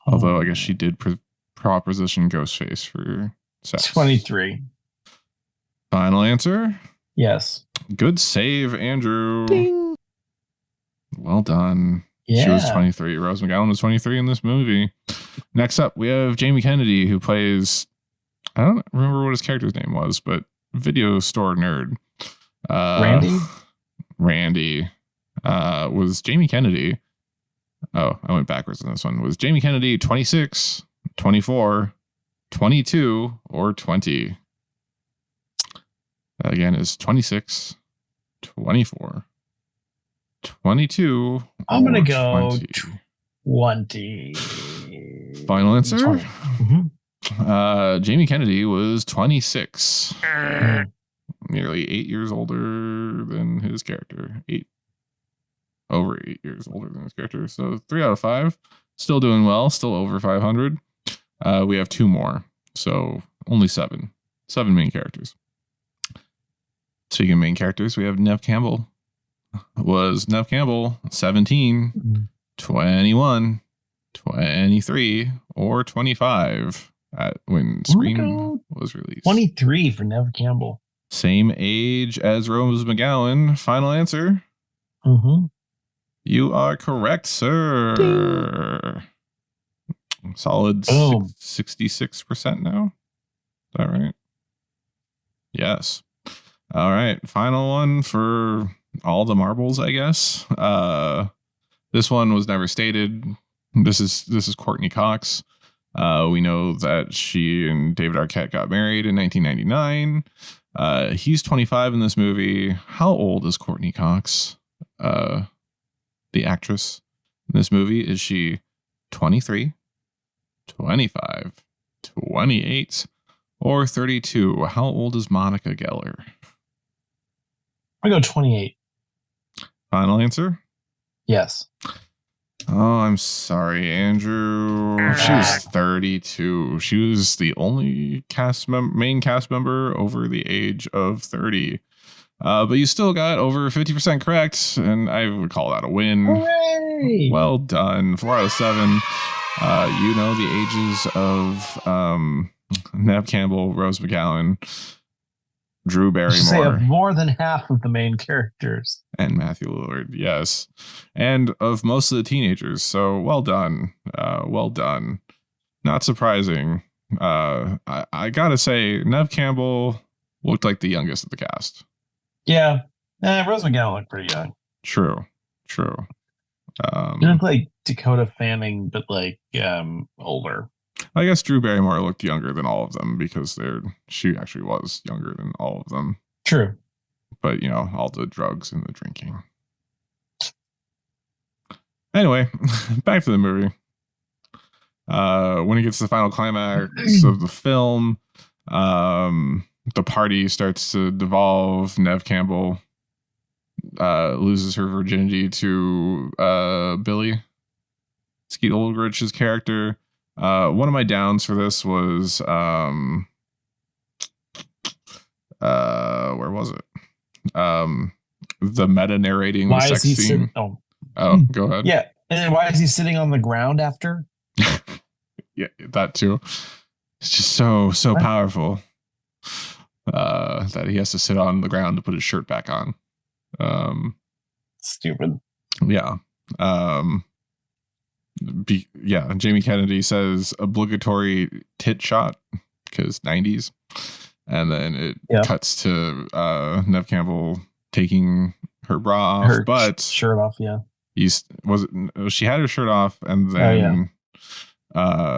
Speaker 2: Although I guess she did proposition Ghostface for sex.
Speaker 1: 23.
Speaker 2: Final answer?
Speaker 1: Yes.
Speaker 2: Good save, Andrew.
Speaker 1: Ding.
Speaker 2: Well done.
Speaker 1: Yeah.
Speaker 2: She was 23. Rose McGowan was 23 in this movie. Next up, we have Jamie Kennedy, who plays, I don't remember what his character's name was, but video store nerd. Randy was Jamie Kennedy. Oh, I went backwards on this one. Was Jamie Kennedy 26, 24, 22, or 20? That again is 26, 24, 22.
Speaker 1: I'm going to go
Speaker 2: 20.
Speaker 1: 20.
Speaker 2: Final answer?
Speaker 1: 20. Mm-hmm.
Speaker 2: Jamie Kennedy was 26. Nearly 8 years older than his character. Over 8 years older than his character. So 3 out of 5. Still doing well. Still over 500. We have 2 more. So only 7. 7 main characters. Speaking of main characters, we have Nev Campbell. Was Nev Campbell 17, 21, 23, or 25 when Scream was released?
Speaker 1: 23 for Nev Campbell.
Speaker 2: Same age as Rose McGowan. Final answer?
Speaker 1: Mm-hmm.
Speaker 2: You are correct, sir. Ding. Solid 66% now. Is that right? Yes. All right. Final one for all the marbles, I guess. This one was never stated. This is Courtney Cox. We know that she and David Arquette got married in 1999. He's 25 in this movie. How old is Courtney Cox? The actress in this movie, is she 23, 25, 28, or 32? How old is Monica Geller?
Speaker 1: I go 28.
Speaker 2: Final answer?
Speaker 1: Yes.
Speaker 2: Oh, I'm sorry, Andrew. She was 32. She was the only main cast member over the age of 30. But you still got over 50% correct, and I would call that a win.
Speaker 1: Hooray!
Speaker 2: Well done. 4 out of 7. You know the ages of Nev Campbell, Rose McGowan, Drew Barrymore.
Speaker 1: Say of more than half of the main characters.
Speaker 2: And Matthew Lillard, yes. And of most of the teenagers. So well done. Well done. Not surprising. I gotta say, Nev Campbell looked like the youngest of the cast.
Speaker 1: Yeah. Rose McGowan looked pretty young.
Speaker 2: True.
Speaker 1: She looked like Dakota Fanning, but like older.
Speaker 2: I guess Drew Barrymore looked younger than all of them because she actually was younger than all of them.
Speaker 1: True.
Speaker 2: But, you know, all the drugs and the drinking. Anyway, back to the movie. When it gets to the final climax of the film, the party starts to devolve. Nev Campbell loses her virginity to Billy, Skeet Ulrich's character. One of my downs for this was where was it? The meta narrating the sex scene. Oh, go ahead.
Speaker 1: Yeah, and then why is he sitting on the ground after?
Speaker 2: Yeah, that too. It's just so powerful that he has to sit on the ground to put his shirt back on.
Speaker 1: Stupid.
Speaker 2: Yeah. Jamie Kennedy says obligatory tit shot because 90s. And then it
Speaker 1: Yep.
Speaker 2: cuts to Nev Campbell taking her bra off,
Speaker 1: Her
Speaker 2: but
Speaker 1: shirt off, yeah.
Speaker 2: She had her shirt off, and then you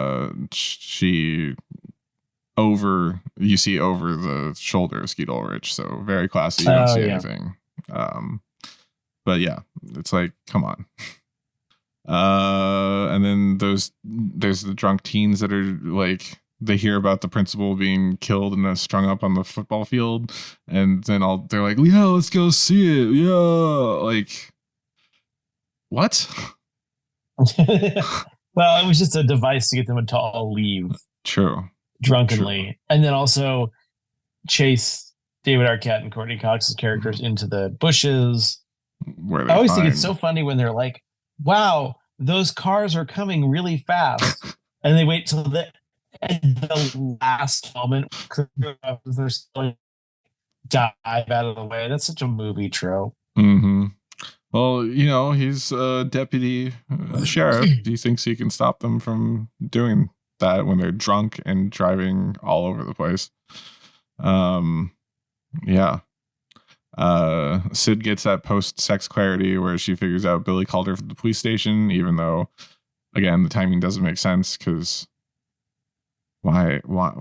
Speaker 2: see over the shoulder of Skeet Ulrich, so very classy. You don't see anything. But yeah, it's like, come on. And then there's the drunk teens that are like, they hear about the principal being killed and strung up on the football field, and then they're like, yeah, let's go see it. Yeah, like, what?
Speaker 1: Well, it was just a device to get them to all leave.
Speaker 2: True.
Speaker 1: Drunkenly.
Speaker 2: True.
Speaker 1: And then also chase David Arquette and Courtney Cox's characters into the bushes. I always think it's so funny when they're like, wow, those cars are coming really fast. And they wait till the last moment they're still dive out of the way. That's such a movie trope.
Speaker 2: Mm-hmm. Well, he's a deputy sheriff. He thinks he can stop them from doing that when they're drunk and driving all over the place. Yeah. Sid gets that post-sex clarity where she figures out Billy called her from the police station, even though, again, the timing doesn't make sense because why? What?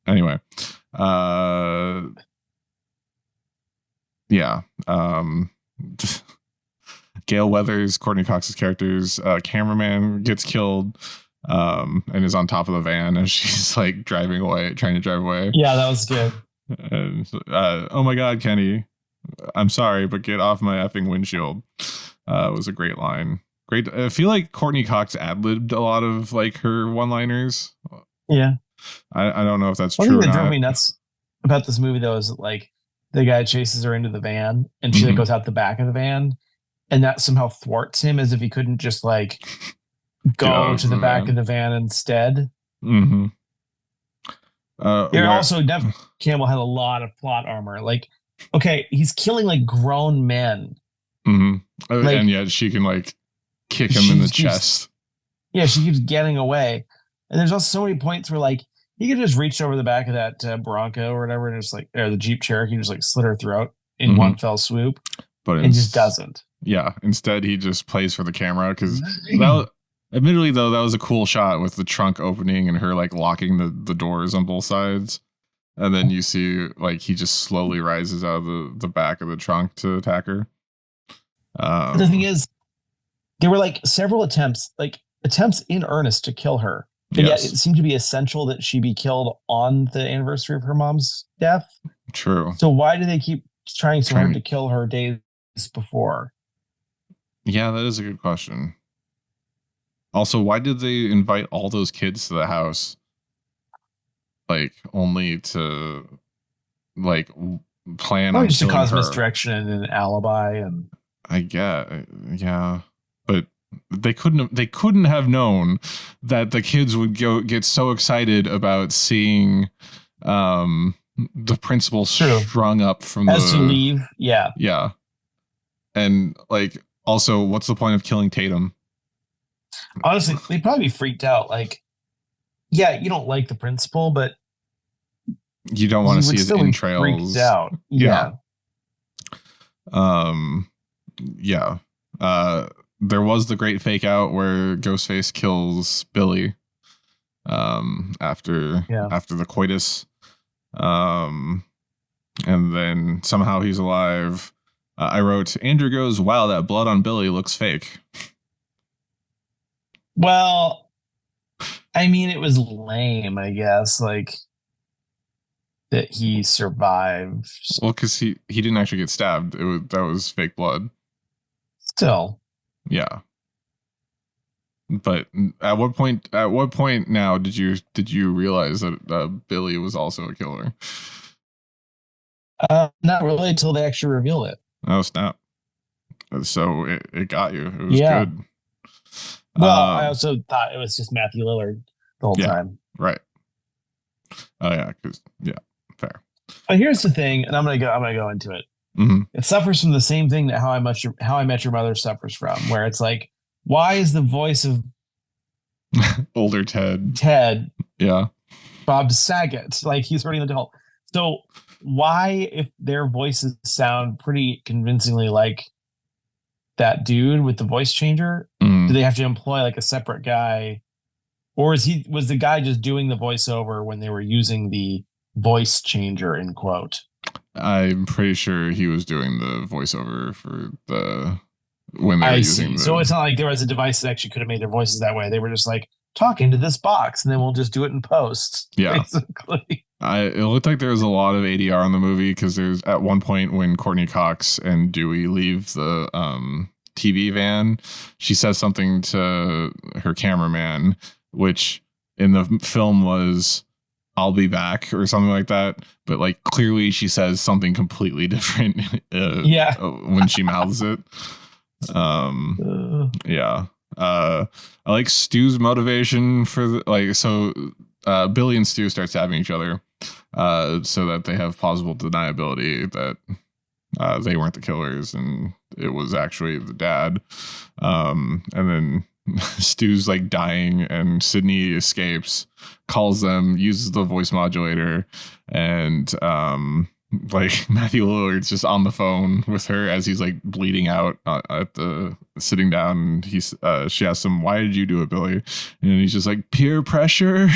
Speaker 2: Anyway, yeah. Gail Weathers, Courtney Cox's character's cameraman, gets killed and is on top of the van as she's like trying to drive away.
Speaker 1: Yeah, that was good.
Speaker 2: And, oh my God, Kenny, I'm sorry, but get off my effing windshield. Was a great line. Great. I feel like Courtney Cox ad-libbed a lot of like her one-liners.
Speaker 1: Yeah.
Speaker 2: I don't know if that's
Speaker 1: true.
Speaker 2: One
Speaker 1: thing that drove me nuts about this movie though is like the guy chases her into the van and she like goes out the back of the van, and that somehow thwarts him as if he couldn't just like go to the back of the van instead.
Speaker 2: Mm-hmm.
Speaker 1: Also, Nev Campbell had a lot of plot armor. Like, okay, he's killing like grown men.
Speaker 2: Mm-hmm.
Speaker 1: Like,
Speaker 2: and yet she can like kick him in the chest.
Speaker 1: Yeah, she keeps getting away. And there's also so many points where like he could just reach over the back of that Bronco or whatever, and just like, or the Jeep Cherokee, just like slit her throat in one fell swoop.
Speaker 2: But
Speaker 1: it just doesn't.
Speaker 2: Yeah, instead he just plays for the camera because admittedly though, that was a cool shot with the trunk opening and her like locking the doors on both sides. And then you see like he just slowly rises out of the back of the trunk to attack her.
Speaker 1: The thing is, there were like several attempts in earnest to kill her. But yet it seemed to be essential that she be killed on the anniversary of her mom's death.
Speaker 2: True.
Speaker 1: So why do they keep trying so hard to kill her days before?
Speaker 2: Yeah, that is a good question. Also, why did they invite all those kids to the house? Like, only to, like, plan on
Speaker 1: just to cause
Speaker 2: her.
Speaker 1: misdirection and an alibi. And
Speaker 2: I get, yeah. But they couldn't have known that the kids would get so excited about seeing the principal strung up from to
Speaker 1: leave.
Speaker 2: Yeah. And, like, also, what's the point of killing Tatum?
Speaker 1: Honestly, they'd probably be freaked out. Like, yeah, you don't like the principal, but
Speaker 2: you don't want to see his entrails.
Speaker 1: Freaked out. Yeah.
Speaker 2: Yeah. There was the great fake out where Ghostface kills Billy after the coitus. And then somehow he's alive. I wrote, Andrew goes, wow, that blood on Billy looks fake.
Speaker 1: Well, I mean, it was lame, I guess, like, that he survived.
Speaker 2: Well, because he didn't actually get stabbed. That was fake blood.
Speaker 1: Still.
Speaker 2: Yeah. But at what point now did you realize that Billy was also a killer?
Speaker 1: Not really until they actually reveal it.
Speaker 2: Oh, snap. So it got you. It was good.
Speaker 1: Well, I also thought it was just Matthew Lillard the whole time.
Speaker 2: Right. Oh yeah, fair.
Speaker 1: But here's the thing, and I'm gonna go into it.
Speaker 2: Mm-hmm.
Speaker 1: It suffers from the same thing that How I Met Your Mother suffers from, where it's like, why is the voice of
Speaker 2: older Ted?
Speaker 1: Ted,
Speaker 2: Yeah.
Speaker 1: Bob Saget. Like he's hurting the adult. So why, if their voices sound pretty convincingly like that dude with the voice changer, do they have to employ like a separate guy? Or was the guy just doing the voiceover when they were using the voice changer in quote?
Speaker 2: I'm pretty sure he was doing the voiceover for when they were using the...
Speaker 1: So it's not like there was a device that actually could have made their voices that way. They were just like, talk into this box, and then we'll just do it in post.
Speaker 2: Yeah.
Speaker 1: Basically.
Speaker 2: It looked like there was a lot of ADR in the movie because there's at one point when Courtney Cox and Dewey leave the TV van, she says something to her cameraman, which in the film was, I'll be back or something like that. But like clearly she says something completely different when she mouths it. Yeah. I like Stu's motivation for Billy and Stu start stabbing each other so that they have plausible deniability that they weren't the killers and it was actually the dad. And then Stu's like dying and Sydney escapes, calls them, uses the voice modulator, and like Matthew Lillard's just on the phone with her as he's like bleeding out at the sitting down. And she asks him, "Why did you do it, Billy?" And he's just like, "Peer pressure."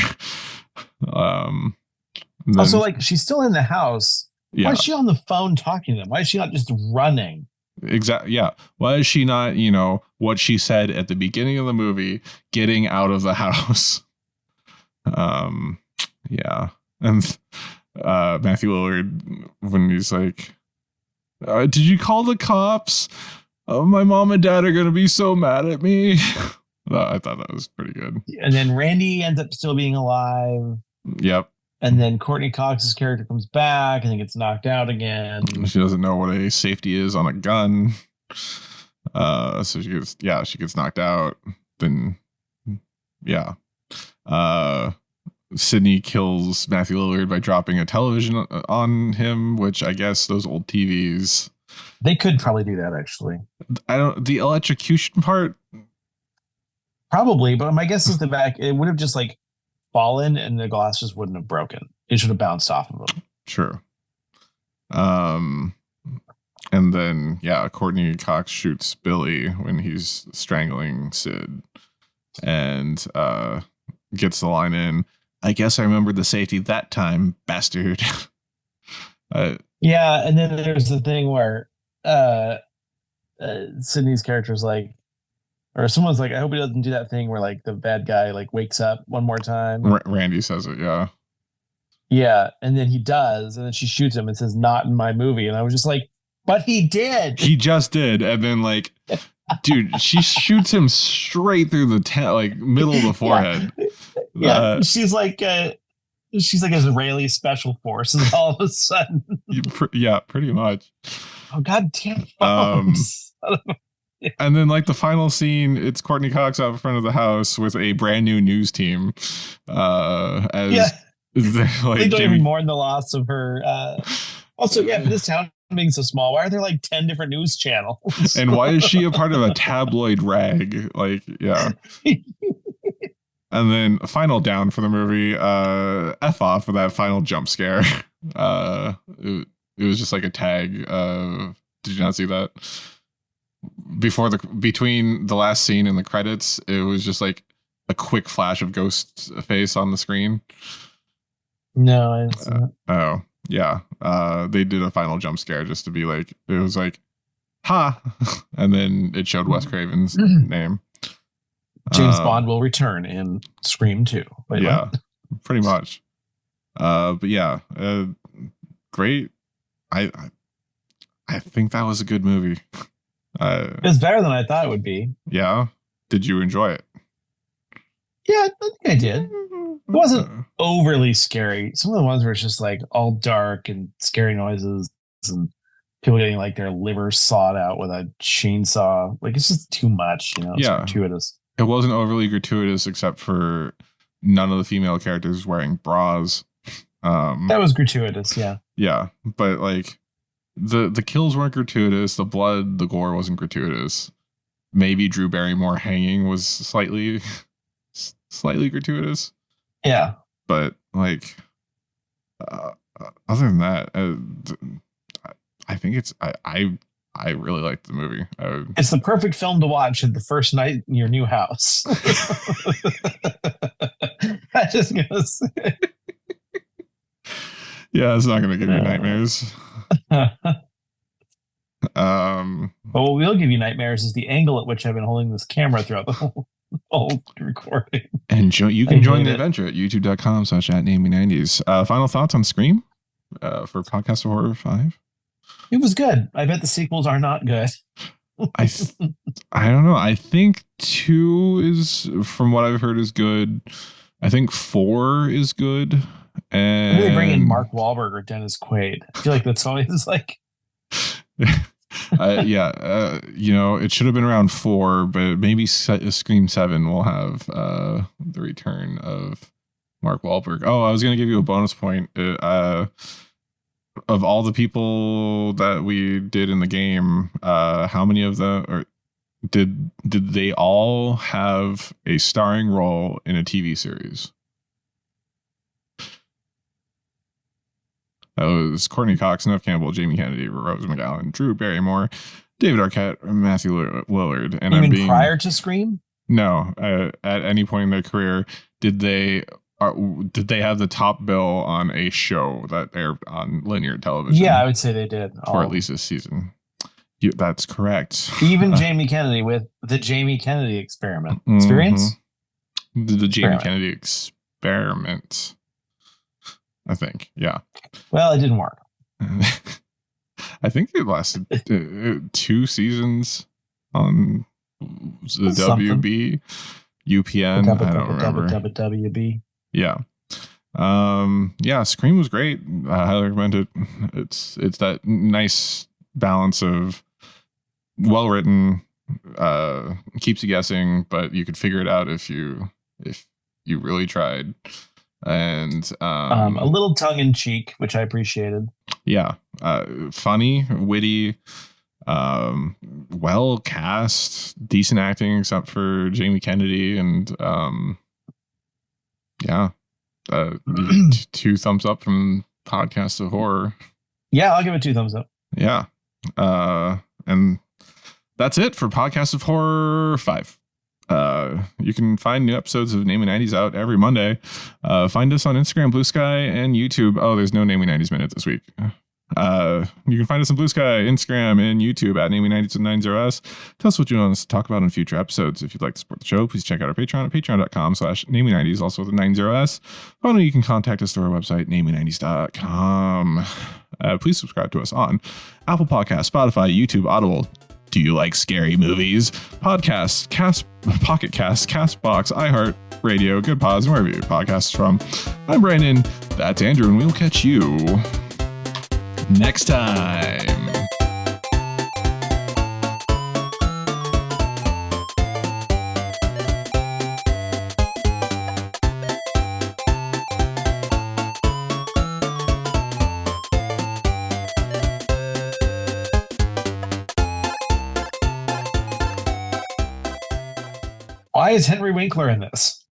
Speaker 1: Also, like she's still in the house.
Speaker 2: Yeah.
Speaker 1: Why is she on the phone talking to them? Why is she not just running?
Speaker 2: Exactly. Yeah. Why is she not, what she said at the beginning of the movie, getting out of the house? Yeah. And Matthew Lillard, when he's like, did you call the cops? My mom and dad are going to be so mad at me. I thought that was pretty good.
Speaker 1: And then Randy ends up still being alive.
Speaker 2: Yep.
Speaker 1: And then Courtney Cox's character comes back and then gets knocked out again.
Speaker 2: She doesn't know what a safety is on a gun. So she gets knocked out. Then, yeah. Sydney kills Matthew Lillard by dropping a television on him, which I guess those old TVs.
Speaker 1: They could probably do that, actually.
Speaker 2: The electrocution part?
Speaker 1: Probably, but my guess is it would have just like fallen and the glass just wouldn't have broken. It should have bounced off of him.
Speaker 2: True. And then Courtney Cox shoots Billy when he's strangling Sid and gets the line in, "I guess I remembered the safety that time, bastard."
Speaker 1: Yeah, and then there's the thing where Sydney's character's like, or someone's like, I hope he doesn't do that thing where like the bad guy like wakes up one more time.
Speaker 2: Randy says it, yeah.
Speaker 1: Yeah, and then he does, and then she shoots him and says, "Not in my movie." And I was just like, but he did.
Speaker 2: He just did. And then like, dude, she shoots him straight through the middle of the forehead.
Speaker 1: Yeah, she's like Israeli special forces all of a sudden.
Speaker 2: Yeah, pretty much.
Speaker 1: Oh, god damn.
Speaker 2: And then like the final scene, it's Courtney Cox out in front of the house with a brand new news team.
Speaker 1: They don't even mourn the loss of her. Also, this town being so small, why are there like 10 different news channels?
Speaker 2: And why is she a part of a tabloid rag? Like, yeah. And then final down for the movie, F off for that final jump scare. It was just like a tag. Did you not see that? Between the last scene and the credits, it was just like a quick flash of Ghost's face on the screen.
Speaker 1: No, I didn't see that.
Speaker 2: Oh, yeah. They did a final jump scare just to be like, it was like, ha! And then it showed Wes Craven's name.
Speaker 1: James Bond will return in Scream 2. Wait,
Speaker 2: yeah,
Speaker 1: what?
Speaker 2: Pretty much. But yeah, great. I think that was a good movie.
Speaker 1: It was better than I thought it would be.
Speaker 2: Yeah. Did you enjoy it?
Speaker 1: Yeah, I think I did. It wasn't overly scary. Some of the ones were just like all dark and scary noises and people getting like their liver sawed out with a chainsaw. Like it's just too much, It's gratuitous.
Speaker 2: It wasn't overly gratuitous except for none of the female characters wearing bras.
Speaker 1: That was gratuitous, yeah.
Speaker 2: Yeah, but like the kills weren't gratuitous. The blood, the gore wasn't gratuitous. Maybe Drew Barrymore hanging was slightly gratuitous.
Speaker 1: Yeah.
Speaker 2: but like other than that, I think it's I really liked the movie.
Speaker 1: It's the perfect film to watch at the first night in your new house. I just gonna say.
Speaker 2: Yeah, it's not gonna give you nightmares.
Speaker 1: But what will give you nightmares is the angle at which I've been holding this camera throughout the whole recording.
Speaker 2: And you can join the adventure at youtube.com/@naming90s. Final thoughts on Scream for Podcast of Horror 5?
Speaker 1: It was good. I bet the sequels are not good.
Speaker 2: I don't know. I think 2 is, from what I've heard, is good. I think 4 is good. And
Speaker 1: really bring in Mark Wahlberg or Dennis Quaid. I feel like that's always like.
Speaker 2: It should have been around 4, but maybe Scream 7 will have the return of Mark Wahlberg. Oh, I was going to give you a bonus point. Of all the people that we did in the game, how many of them, or did they all have a starring role in a TV series? That was Courtney Cox, Nev Campbell, Jamie Kennedy, Rose McGowan, Drew Barrymore, David Arquette, Matthew Lillard. And
Speaker 1: you mean prior to Scream?
Speaker 2: No, at any point in their career, did they have the top bill on a show that aired on linear television?
Speaker 1: Yeah, I would say they did.
Speaker 2: For at least this season. That's correct.
Speaker 1: Even Jamie Kennedy with the Jamie Kennedy experience.
Speaker 2: The Jamie Kennedy experiment. I think, yeah.
Speaker 1: Well, it didn't work.
Speaker 2: I think it lasted 2 seasons on the WB, UPN. I don't remember.
Speaker 1: WB.
Speaker 2: Yeah. Scream was great. I highly recommend it. It's that nice balance of well written, keeps you guessing, but you could figure it out if you really tried. And
Speaker 1: a little tongue in cheek, which I appreciated.
Speaker 2: Yeah. Funny, witty, well cast, decent acting, except for Jamie Kennedy. And 2 thumbs up from Podcast of Horror.
Speaker 1: Yeah, I'll give it 2 thumbs up.
Speaker 2: Yeah. And that's it for Podcast of Horror 5. You can find new episodes of Naming 90s out every Monday. Find us on Instagram, Bluesky, and YouTube. Oh, there's no Naming 90s Minute this week. You can find us on Bluesky, Instagram, and YouTube at Naming 90s with 90s. Tell us what you want us to talk about in future episodes. If you'd like to support the show, please check out our Patreon at patreon.com/Naming 90s, also with the 90s. Finally, you can contact us through our website, naming90s.com. Please subscribe to us on Apple Podcasts, Spotify, YouTube, Audible. Do you like scary movies? Podcasts, Pocket Cast, Castbox, iHeart Radio, Good Pods, and wherever your podcast is from. I'm Brandon. That's Andrew, and we'll catch you next time.
Speaker 1: Why is Henry Winkler in this?